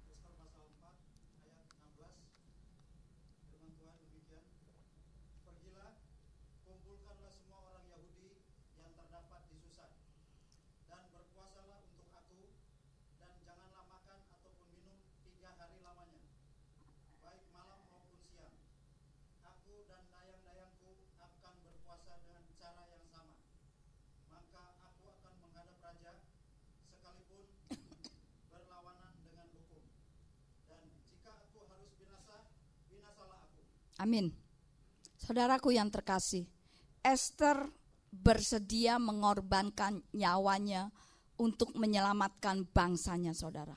Ester pasal 4 ayat 16. Firman Tuhan demikian. Pergilah, kumpulkanlah semua orang Yahudi yang terdapat di Susan, dan berpuasalah untuk aku, dan janganlah makan ataupun minum 3 hari lamanya, baik malam maupun siang. Aku dan dayang-dayangku akan berpuasa dengan cara yang sama. Maka aku akan menghadap raja, sekalipun berlawanan dengan hukum. Dan jika aku harus binasa, binasalah aku. Amin. Saudaraku yang terkasih, Ester bersedia mengorbankan nyawanya untuk menyelamatkan bangsanya, saudara.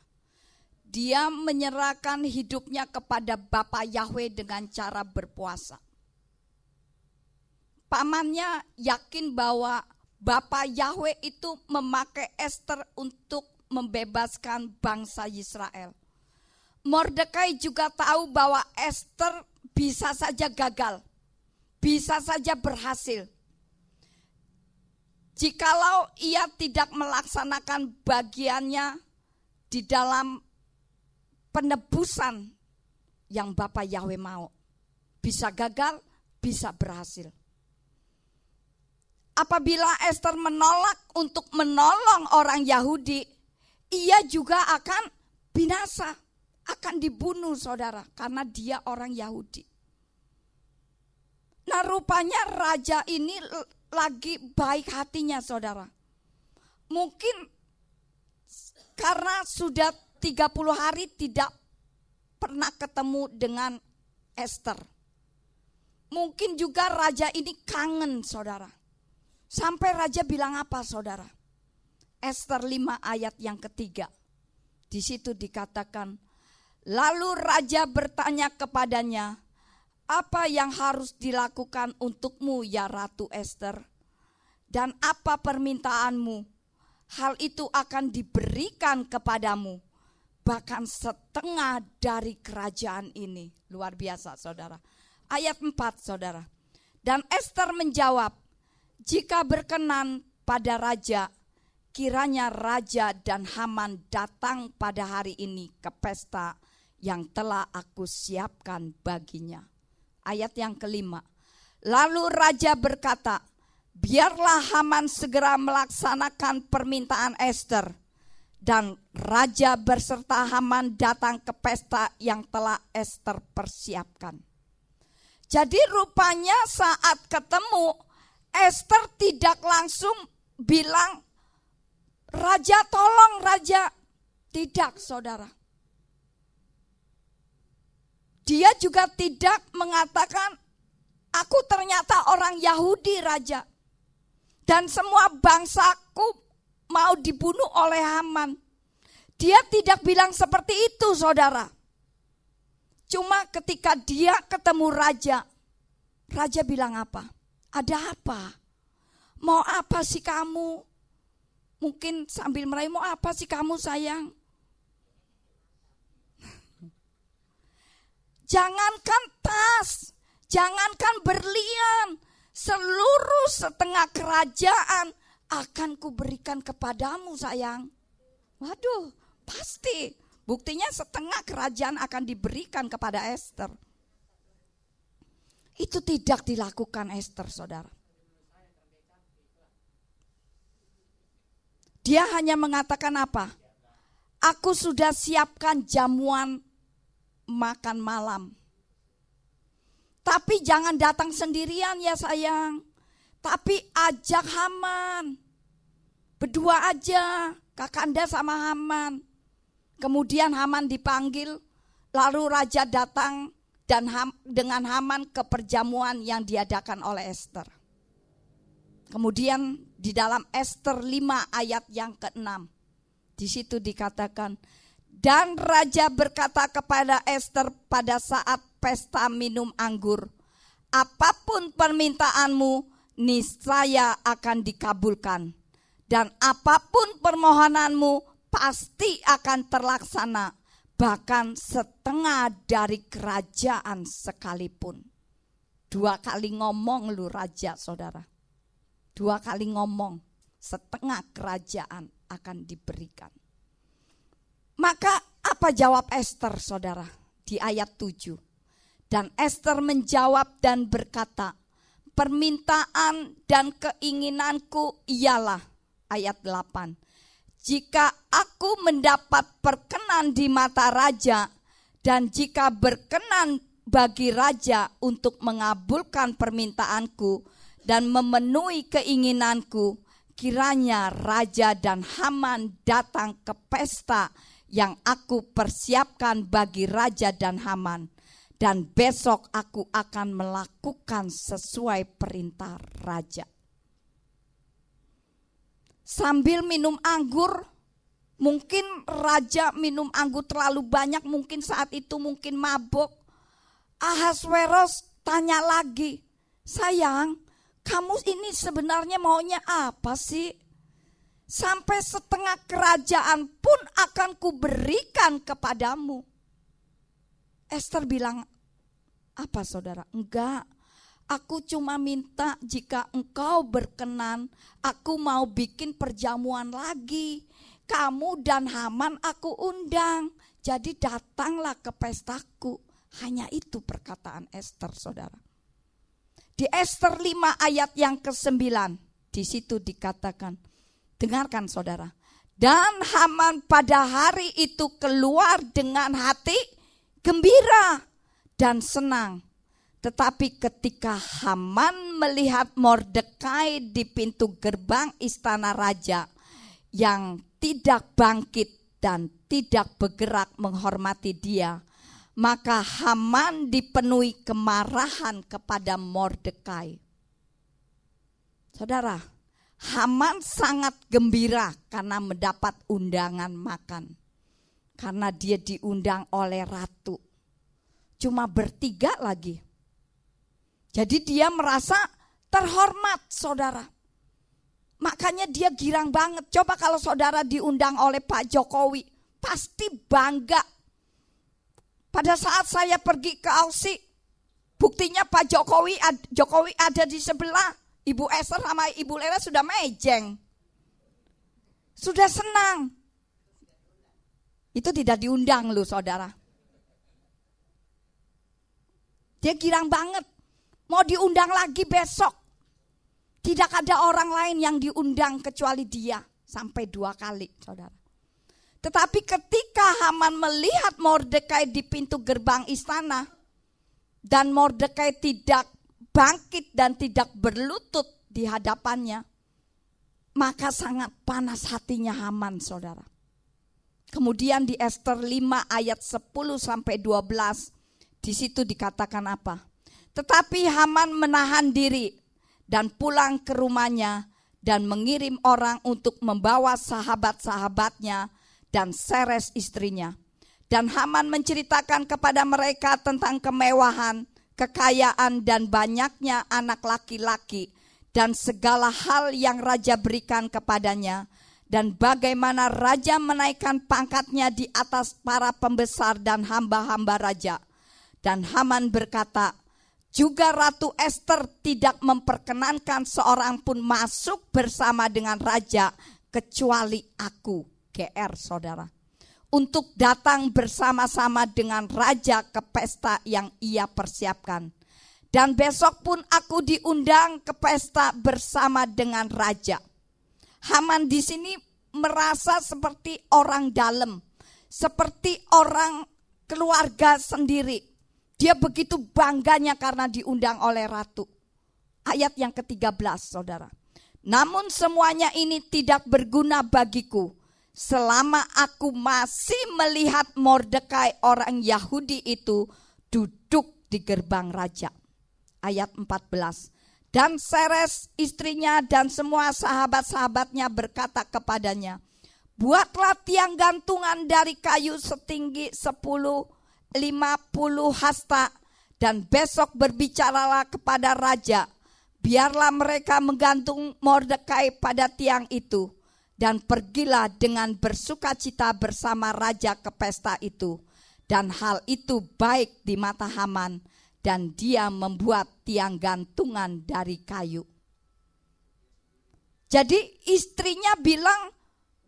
Dia menyerahkan hidupnya kepada Bapa Yahweh dengan cara berpuasa. Pamannya yakin bahwa Bapa Yahweh itu memakai Ester untuk membebaskan bangsa Israel. Mordekai juga tahu bahwa Ester bisa saja gagal, bisa saja berhasil. Jikalau ia tidak melaksanakan bagiannya di dalam penebusan yang Bapa Yahweh mau. Bisa gagal, bisa berhasil. Apabila Ester menolak untuk menolong orang Yahudi, ia juga akan binasa, akan dibunuh, saudara, karena dia orang Yahudi. Nah, rupanya raja ini lagi baik hatinya, saudara. Mungkin karena sudah 30 hari tidak pernah ketemu dengan Ester. Mungkin juga raja ini kangen, saudara. Sampai raja bilang apa, saudara? Ester 5 ayat yang ketiga. Di situ dikatakan, lalu raja bertanya kepadanya, apa yang harus dilakukan untukmu ya Ratu Ester? Dan apa permintaanmu? Hal itu akan diberikan kepadamu, bahkan setengah dari kerajaan ini. Luar biasa, saudara. Ayat 4, saudara. Dan Ester menjawab, jika berkenan pada raja, kiranya raja dan Haman datang pada hari ini ke pesta yang telah aku siapkan baginya. Ayat yang kelima. Lalu raja berkata, biarlah Haman segera melaksanakan permintaan Ester. Dan raja berserta Haman datang ke pesta yang telah Ester persiapkan. Jadi rupanya saat ketemu, Ester tidak langsung bilang, raja tolong raja. Tidak, saudara. Dia juga tidak mengatakan, aku ternyata orang Yahudi raja. Dan semua bangsaku mau dibunuh oleh Haman. Dia tidak bilang seperti itu, saudara. Cuma ketika dia ketemu raja, raja bilang apa? Ada apa? Mau apa sih kamu? Mungkin sambil merayu, mau apa sih kamu sayang? Jangankan tas, jangankan berlian, seluruh setengah kerajaan akan kuberikan kepadamu sayang. Waduh, pasti. Buktinya setengah kerajaan akan diberikan kepada Ester. Itu tidak dilakukan Ester, saudara. Dia hanya mengatakan apa? Aku sudah siapkan jamuan makan malam. Tapi jangan datang sendirian ya sayang. Tapi ajak Haman. Berdua aja, Kakanda sama Haman. Kemudian Haman dipanggil, lalu raja datang dan dengan Haman ke perjamuan yang diadakan oleh Ester. Kemudian di dalam Ester 5 ayat yang ke-6, di situ dikatakan, dan raja berkata kepada Ester pada saat pesta minum anggur, apapun permintaanmu niscaya akan dikabulkan, dan apapun permohonanmu pasti akan terlaksana, bahkan setengah dari kerajaan sekalipun. 2 kali ngomong lu raja, saudara. 2 kali ngomong, setengah kerajaan akan diberikan. Maka apa jawab Ester, saudara? Di ayat 7. Dan Ester menjawab dan berkata, permintaan dan keinginanku ialah, ayat 8. Jika aku mendapat perkenan di mata raja, dan jika berkenan bagi raja untuk mengabulkan permintaanku dan memenuhi keinginanku, kiranya raja dan Haman datang ke pesta yang aku persiapkan bagi raja dan Haman. Dan besok aku akan melakukan sesuai perintah raja. sambil minum anggur. Mungkin raja minum anggur terlalu banyak, mungkin saat itu mungkin mabuk. Ahasveros tanya lagi, sayang, kamu ini sebenarnya maunya apa sih? Sampai setengah kerajaan pun akan kuberikan kepadamu. Esther bilang, apa saudara? Enggak, aku cuma minta jika engkau berkenan, aku mau bikin perjamuan lagi. Kamu dan Haman aku undang, jadi datanglah ke pestaku. Hanya itu perkataan Esther, saudara. Di Esther 5 ayat yang ke-9, di situ dikatakan, dengarkan saudara. Dan Haman pada hari itu keluar dengan hati gembira dan senang. Tetapi ketika Haman melihat Mordekai di pintu gerbang istana raja yang tidak bangkit dan tidak bergerak menghormati dia, maka Haman dipenuhi kemarahan kepada Mordekai. Saudara, Haman sangat gembira karena mendapat undangan makan. Karena dia diundang oleh ratu. Cuma bertiga lagi. Jadi dia merasa terhormat, saudara. Makanya dia girang banget. Coba kalau saudara diundang oleh Pak Jokowi, pasti bangga. Pada saat saya pergi ke Aussie, buktinya Pak Jokowi ada di sebelah. Ibu Esther sama Ibu Lela sudah mejeng. Sudah senang. Itu tidak diundang loh saudara. Dia girang banget. Mau diundang lagi besok. Tidak ada orang lain yang diundang kecuali dia. Sampai 2 kali saudara. Tetapi ketika Haman melihat Mordekai di pintu gerbang istana. Dan Mordekai tidak bangkit dan tidak berlutut di hadapannya. Maka sangat panas hatinya Haman saudara. Kemudian di Esther 5 ayat 10-12. Di situ dikatakan apa? Tetapi Haman menahan diri. Dan pulang ke rumahnya dan mengirim orang untuk membawa sahabat-sahabatnya dan Seres istrinya. Dan Haman menceritakan kepada mereka tentang kemewahan, kekayaan dan banyaknya anak laki-laki dan segala hal yang raja berikan kepadanya. Dan bagaimana raja menaikkan pangkatnya di atas para pembesar dan hamba-hamba raja. Dan Haman berkata, juga Ratu Esther tidak memperkenankan seorang pun masuk bersama dengan raja kecuali aku, GR saudara. Untuk datang bersama-sama dengan raja ke pesta yang ia persiapkan. Dan besok pun aku diundang ke pesta bersama dengan raja. Haman di sini merasa seperti orang dalam, seperti orang keluarga sendiri. Dia begitu bangganya karena diundang oleh ratu. Ayat yang ke-13 saudara. Namun semuanya ini tidak berguna bagiku. Selama aku masih melihat Mordekai orang Yahudi itu duduk di gerbang raja. Ayat 14. Dan Seres istrinya dan semua sahabat-sahabatnya berkata kepadanya. Buatlah tiang gantungan dari kayu setinggi 50 hasta dan besok berbicaralah kepada raja. Biarlah mereka menggantung Mordekai pada tiang itu. Dan pergilah dengan bersukacita bersama raja ke pesta itu. Dan hal itu baik di mata Haman. Dan dia membuat tiang gantungan dari kayu. Jadi istrinya bilang,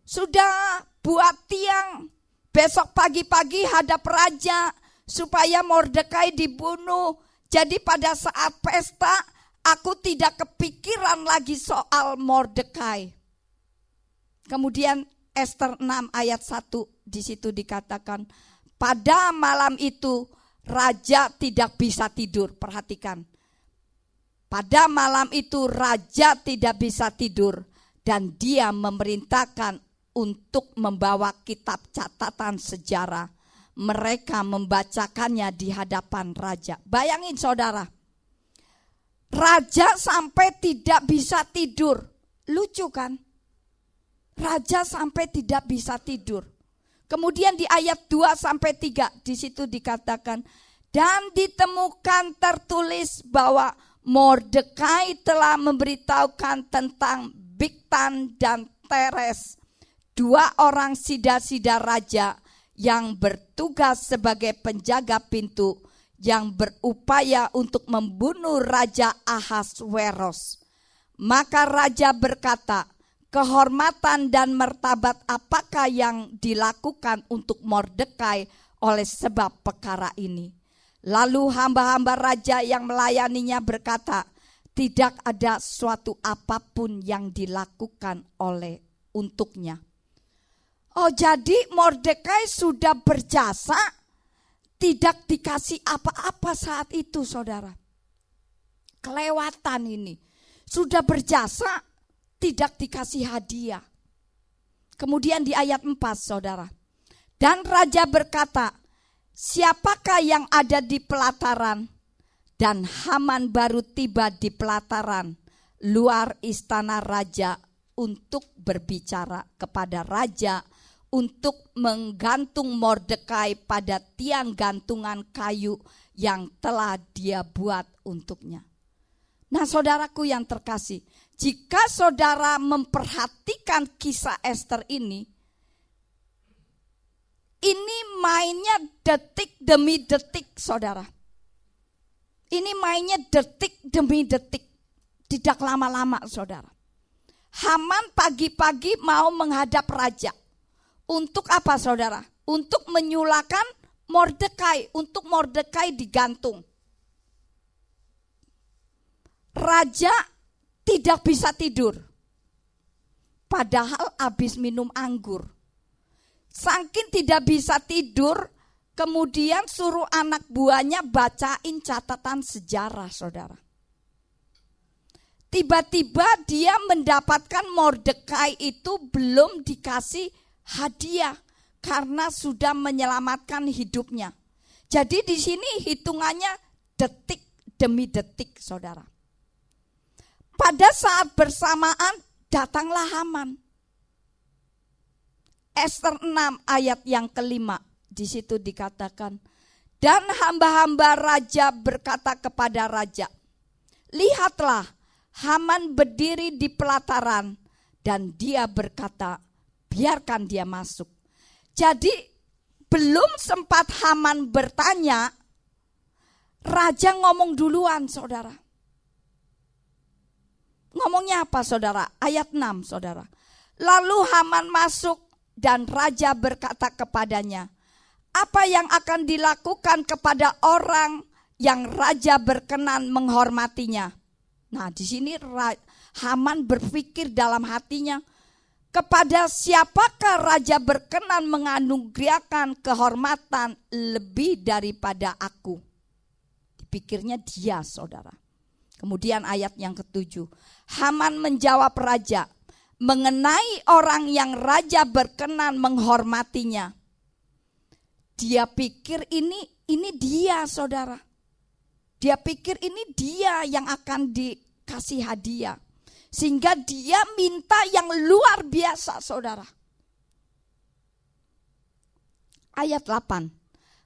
sudah buat tiang. Besok pagi-pagi hadap raja supaya Mordekai dibunuh. Jadi pada saat pesta aku tidak kepikiran lagi soal Mordekai. Kemudian Esther 6 ayat 1 di situ dikatakan pada malam itu raja tidak bisa tidur. Perhatikan. Pada malam itu raja tidak bisa tidur dan dia memerintahkan untuk membawa kitab catatan sejarah. Mereka membacakannya di hadapan raja. Bayangin saudara. Raja sampai tidak bisa tidur. Lucu kan? Raja sampai tidak bisa tidur. Kemudian di ayat 2-3 di situ dikatakan, dan ditemukan tertulis bahwa Mordekai telah memberitahukan tentang Bigtan dan Teres, 2 orang sida-sida raja yang bertugas sebagai penjaga pintu, yang berupaya untuk membunuh Raja Ahasweros. Maka raja berkata, kehormatan dan martabat apakah yang dilakukan untuk Mordekai oleh sebab perkara ini? Lalu hamba-hamba raja yang melayaninya berkata, tidak ada suatu apapun yang dilakukan untuknya. Oh, jadi Mordekai sudah berjasa, tidak dikasih apa-apa saat itu, saudara. Kelewatan ini. Sudah berjasa, tidak dikasih hadiah. Kemudian di ayat 4, saudara. Dan raja berkata, siapakah yang ada di pelataran? Dan Haman baru tiba di pelataran luar istana raja untuk berbicara kepada raja untuk menggantung Mordekai pada tiang gantungan kayu yang telah dia buat untuknya. Nah, saudaraku yang terkasih, jika saudara memperhatikan kisah Ester ini mainnya detik demi detik, saudara. Ini mainnya detik demi detik, tidak lama-lama, saudara. Haman pagi-pagi mau menghadap raja. Untuk apa, saudara? Untuk menyulakan Mordekai, untuk Mordekai digantung. Raja tidak bisa tidur, padahal habis minum anggur. Saking tidak bisa tidur, kemudian suruh anak buahnya bacain catatan sejarah, saudara. Tiba-tiba dia mendapatkan Mordekai itu belum dikasih hadiah karena sudah menyelamatkan hidupnya. Jadi di sini hitungannya detik demi detik, saudara. Pada saat bersamaan datanglah Haman. Ester 6 ayat yang kelima, di situ dikatakan, dan hamba-hamba raja berkata kepada raja, lihatlah, Haman berdiri di pelataran, dan dia berkata, biarkan dia masuk. Jadi belum sempat Haman bertanya, raja ngomong duluan, saudara. Ngomongnya apa, saudara? Ayat 6, saudara. Lalu Haman masuk dan raja berkata kepadanya, apa yang akan dilakukan kepada orang yang raja berkenan menghormatinya? Nah, di sini Haman berpikir dalam hatinya, kepada siapakah raja berkenan menganugerahkan kehormatan lebih daripada aku? Dipikirnya dia, saudara. Kemudian ayat yang ke-7. Haman menjawab raja, mengenai orang yang raja berkenan menghormatinya. Dia pikir ini dia, saudara. Dia pikir ini dia yang akan dikasih hadiah. Sehingga dia minta yang luar biasa, saudara. Ayat 8.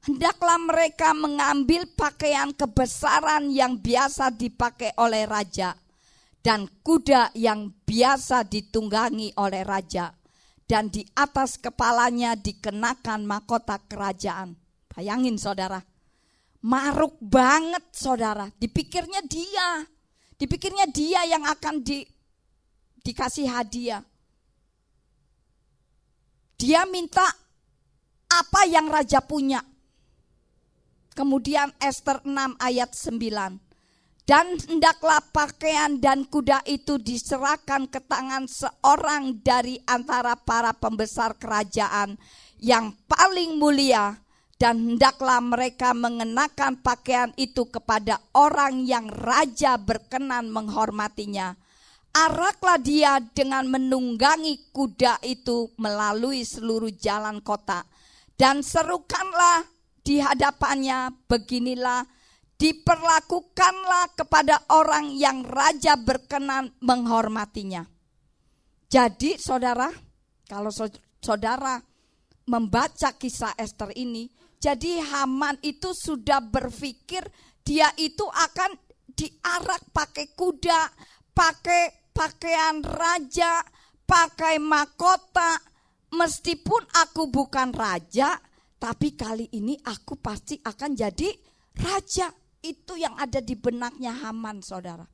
Hendaklah mereka mengambil pakaian kebesaran yang biasa dipakai oleh raja, dan kuda yang biasa ditunggangi oleh raja, dan di atas kepalanya dikenakan mahkota kerajaan. Bayangin, saudara, maruk banget, saudara. Dipikirnya dia yang akan dikasih hadiah. Dia minta apa yang raja punya. Kemudian Ester 6 ayat 9. Dan hendaklah pakaian dan kuda itu diserahkan ke tangan seorang dari antara para pembesar kerajaan yang paling mulia. Dan hendaklah mereka mengenakan pakaian itu kepada orang yang raja berkenan menghormatinya. Araklah dia dengan menunggangi kuda itu melalui seluruh jalan kota. Dan serukanlah di hadapannya, beginilah, diperlakukanlah kepada orang yang raja berkenan menghormatinya. Jadi, saudara, Kalau saudara membaca kisah Ester ini, jadi Haman itu sudah berpikir dia itu akan diarak pakai kuda, pakai pakaian raja, pakai mahkota. Meskipun aku bukan raja, tapi kali ini aku pasti akan jadi raja. Itu yang ada di benaknya Haman, saudara.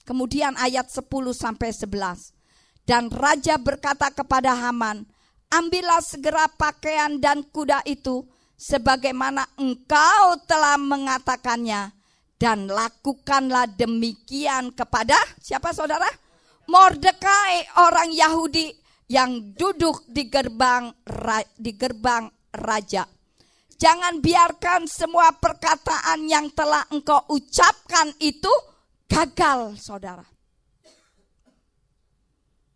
Kemudian ayat 10-11. Dan raja berkata kepada Haman, ambillah segera pakaian dan kuda itu, sebagaimana engkau telah mengatakannya. Dan lakukanlah demikian kepada, siapa saudara? Mordekai, orang Yahudi yang duduk di gerbang raja. Jangan biarkan semua perkataan yang telah engkau ucapkan itu gagal, saudara.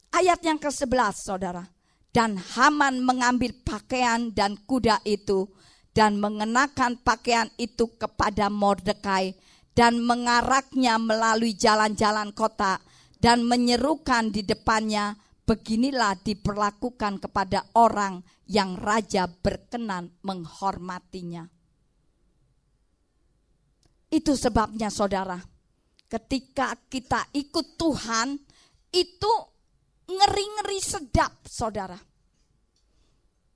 Ayat yang ke-11, saudara. Dan Haman mengambil pakaian dan kuda itu dan mengenakan pakaian itu kepada Mordekai dan mengaraknya melalui jalan-jalan kota dan menyerukan di depannya, beginilah diperlakukan kepada orang yang raja berkenan menghormatinya. Itu sebabnya, saudara, ketika kita ikut Tuhan, itu ngeri-ngeri sedap, saudara.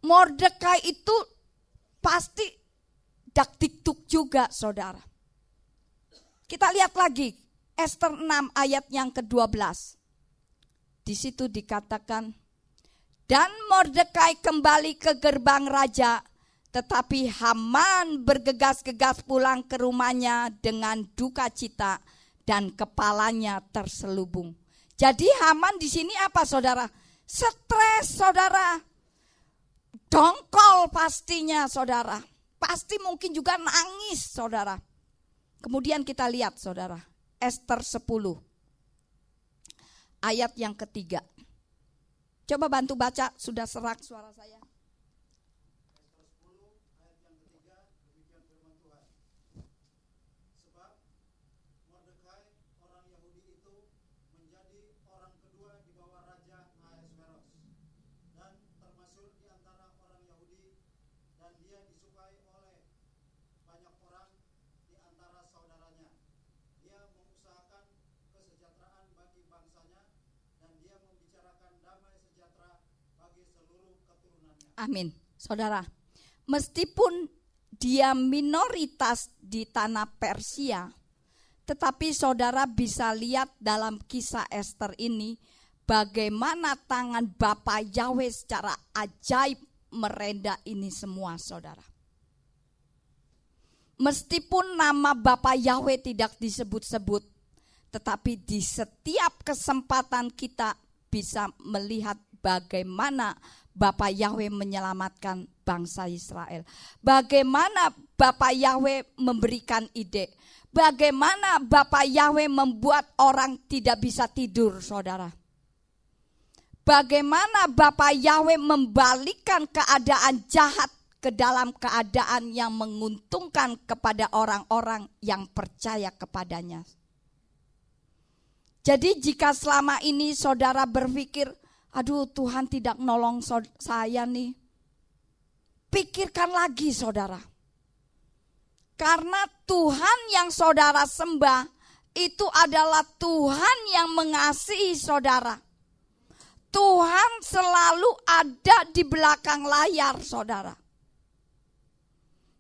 Mordekai itu pasti dak-dikduk juga, saudara. Kita lihat lagi Ester 6 ayat yang ke-12. Di situ dikatakan, dan Mordekai kembali ke gerbang raja, tetapi Haman bergegas-gegas pulang ke rumahnya dengan duka cita dan kepalanya terselubung. Jadi Haman di sini apa, saudara? Stres, saudara. Dongkol pastinya, saudara. Pasti mungkin juga nangis, saudara. Kemudian kita lihat, saudara, Ester 10 ayat yang ketiga. Coba bantu baca, sudah serak suara saya. Ester 10 ayat yang ketiga, demikian firman Tuhan. Sebab Mordekai orang Yahudi itu menjadi orang kedua di bawah Raja Ahasveros, dan termasuk di antara orang Yahudi, dan dia disukai oleh banyak orang di antara saudaranya. Dia mengusahakan kesejahteraan bagi bangsanya, dan dia membicarakan damai sejahtera bagi seluruh keturunannya. Amin. Saudara, meskipun dia minoritas di tanah Persia, tetapi saudara bisa lihat dalam kisah Ester ini bagaimana tangan Bapa Yahweh secara ajaib merenda ini semua, saudara. Meskipun nama Bapa Yahweh tidak disebut-sebut, tetapi di setiap kesempatan kita bisa melihat bagaimana Bapa Yahweh menyelamatkan bangsa Israel. Bagaimana Bapa Yahweh memberikan ide. Bagaimana Bapa Yahweh membuat orang tidak bisa tidur, saudara. Bagaimana Bapa Yahweh membalikkan keadaan jahat ke dalam keadaan yang menguntungkan kepada orang-orang yang percaya kepadanya. Jadi jika selama ini saudara berpikir, aduh Tuhan tidak nolong saya nih. Pikirkan lagi, saudara. Karena Tuhan yang saudara sembah itu adalah Tuhan yang mengasihi saudara. Tuhan selalu ada di belakang layar, saudara.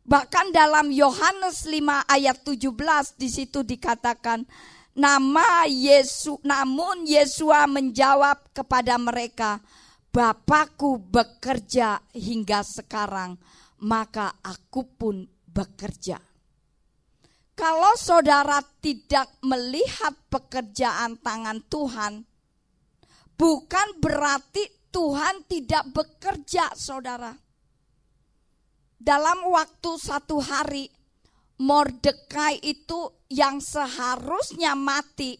Bahkan dalam Yohanes 5 ayat 17 di situ dikatakan, namun Yesua menjawab kepada mereka, Bapakku bekerja hingga sekarang, maka aku pun bekerja. Kalau saudara tidak melihat pekerjaan tangan Tuhan, bukan berarti Tuhan tidak bekerja, saudara. Dalam waktu satu hari, Mordekai itu yang seharusnya mati,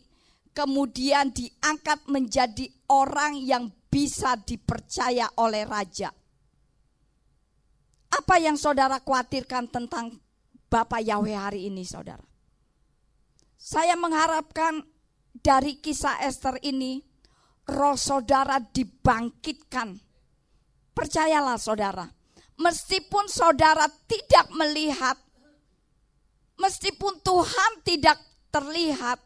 kemudian diangkat menjadi orang yang bisa dipercaya oleh raja. Apa yang saudara khawatirkan tentang Bapa Yahweh hari ini, saudara? Saya mengharapkan dari kisah Ester ini, roh saudara dibangkitkan. Percayalah saudara, meskipun saudara tidak melihat, meskipun Tuhan tidak terlihat,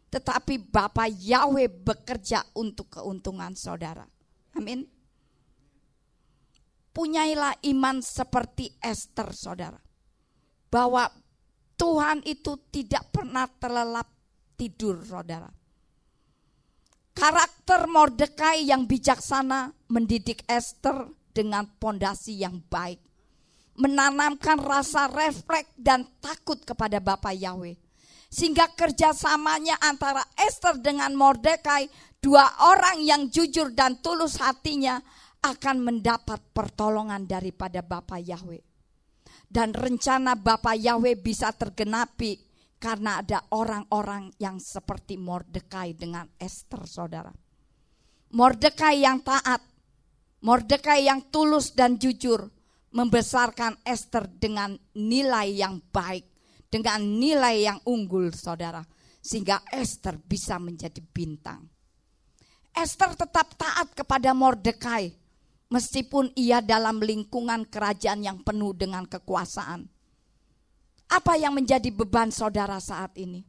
tetapi Bapa Yahweh bekerja untuk keuntungan saudara. Amin. Punyailah iman seperti Ester saudara, bahwa Tuhan itu tidak pernah terlelap tidur saudara. Karakter Mordekai yang bijaksana mendidik Ester dengan pondasi yang baik, menanamkan rasa refleks dan takut kepada Bapa Yahweh, sehingga kerjasamanya antara Ester dengan Mordekai, dua orang yang jujur dan tulus hatinya, akan mendapat pertolongan daripada Bapa Yahweh. Dan rencana Bapa Yahweh bisa tergenapi karena ada orang-orang yang seperti Mordekai dengan Ester saudara. Mordekai yang taat, Mordekai yang tulus dan jujur, membesarkan Ester dengan nilai yang baik, dengan nilai yang unggul saudara, sehingga Ester bisa menjadi bintang. Ester tetap taat kepada Mordekai, meskipun ia dalam lingkungan kerajaan yang penuh dengan kekuasaan. Apa yang menjadi beban saudara saat ini?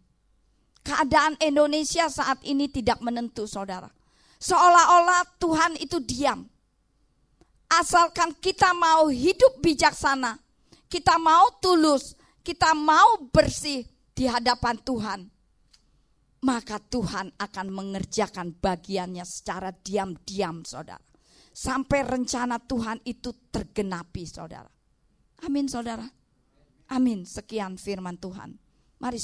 Keadaan Indonesia saat ini tidak menentu saudara. Seolah-olah Tuhan itu diam. Asalkan kita mau hidup bijaksana, kita mau tulus, kita mau bersih di hadapan Tuhan, maka Tuhan akan mengerjakan bagiannya secara diam-diam saudara. Sampai rencana Tuhan itu tergenapi saudara. Amin saudara. Amin. Sekian firman Tuhan. Mari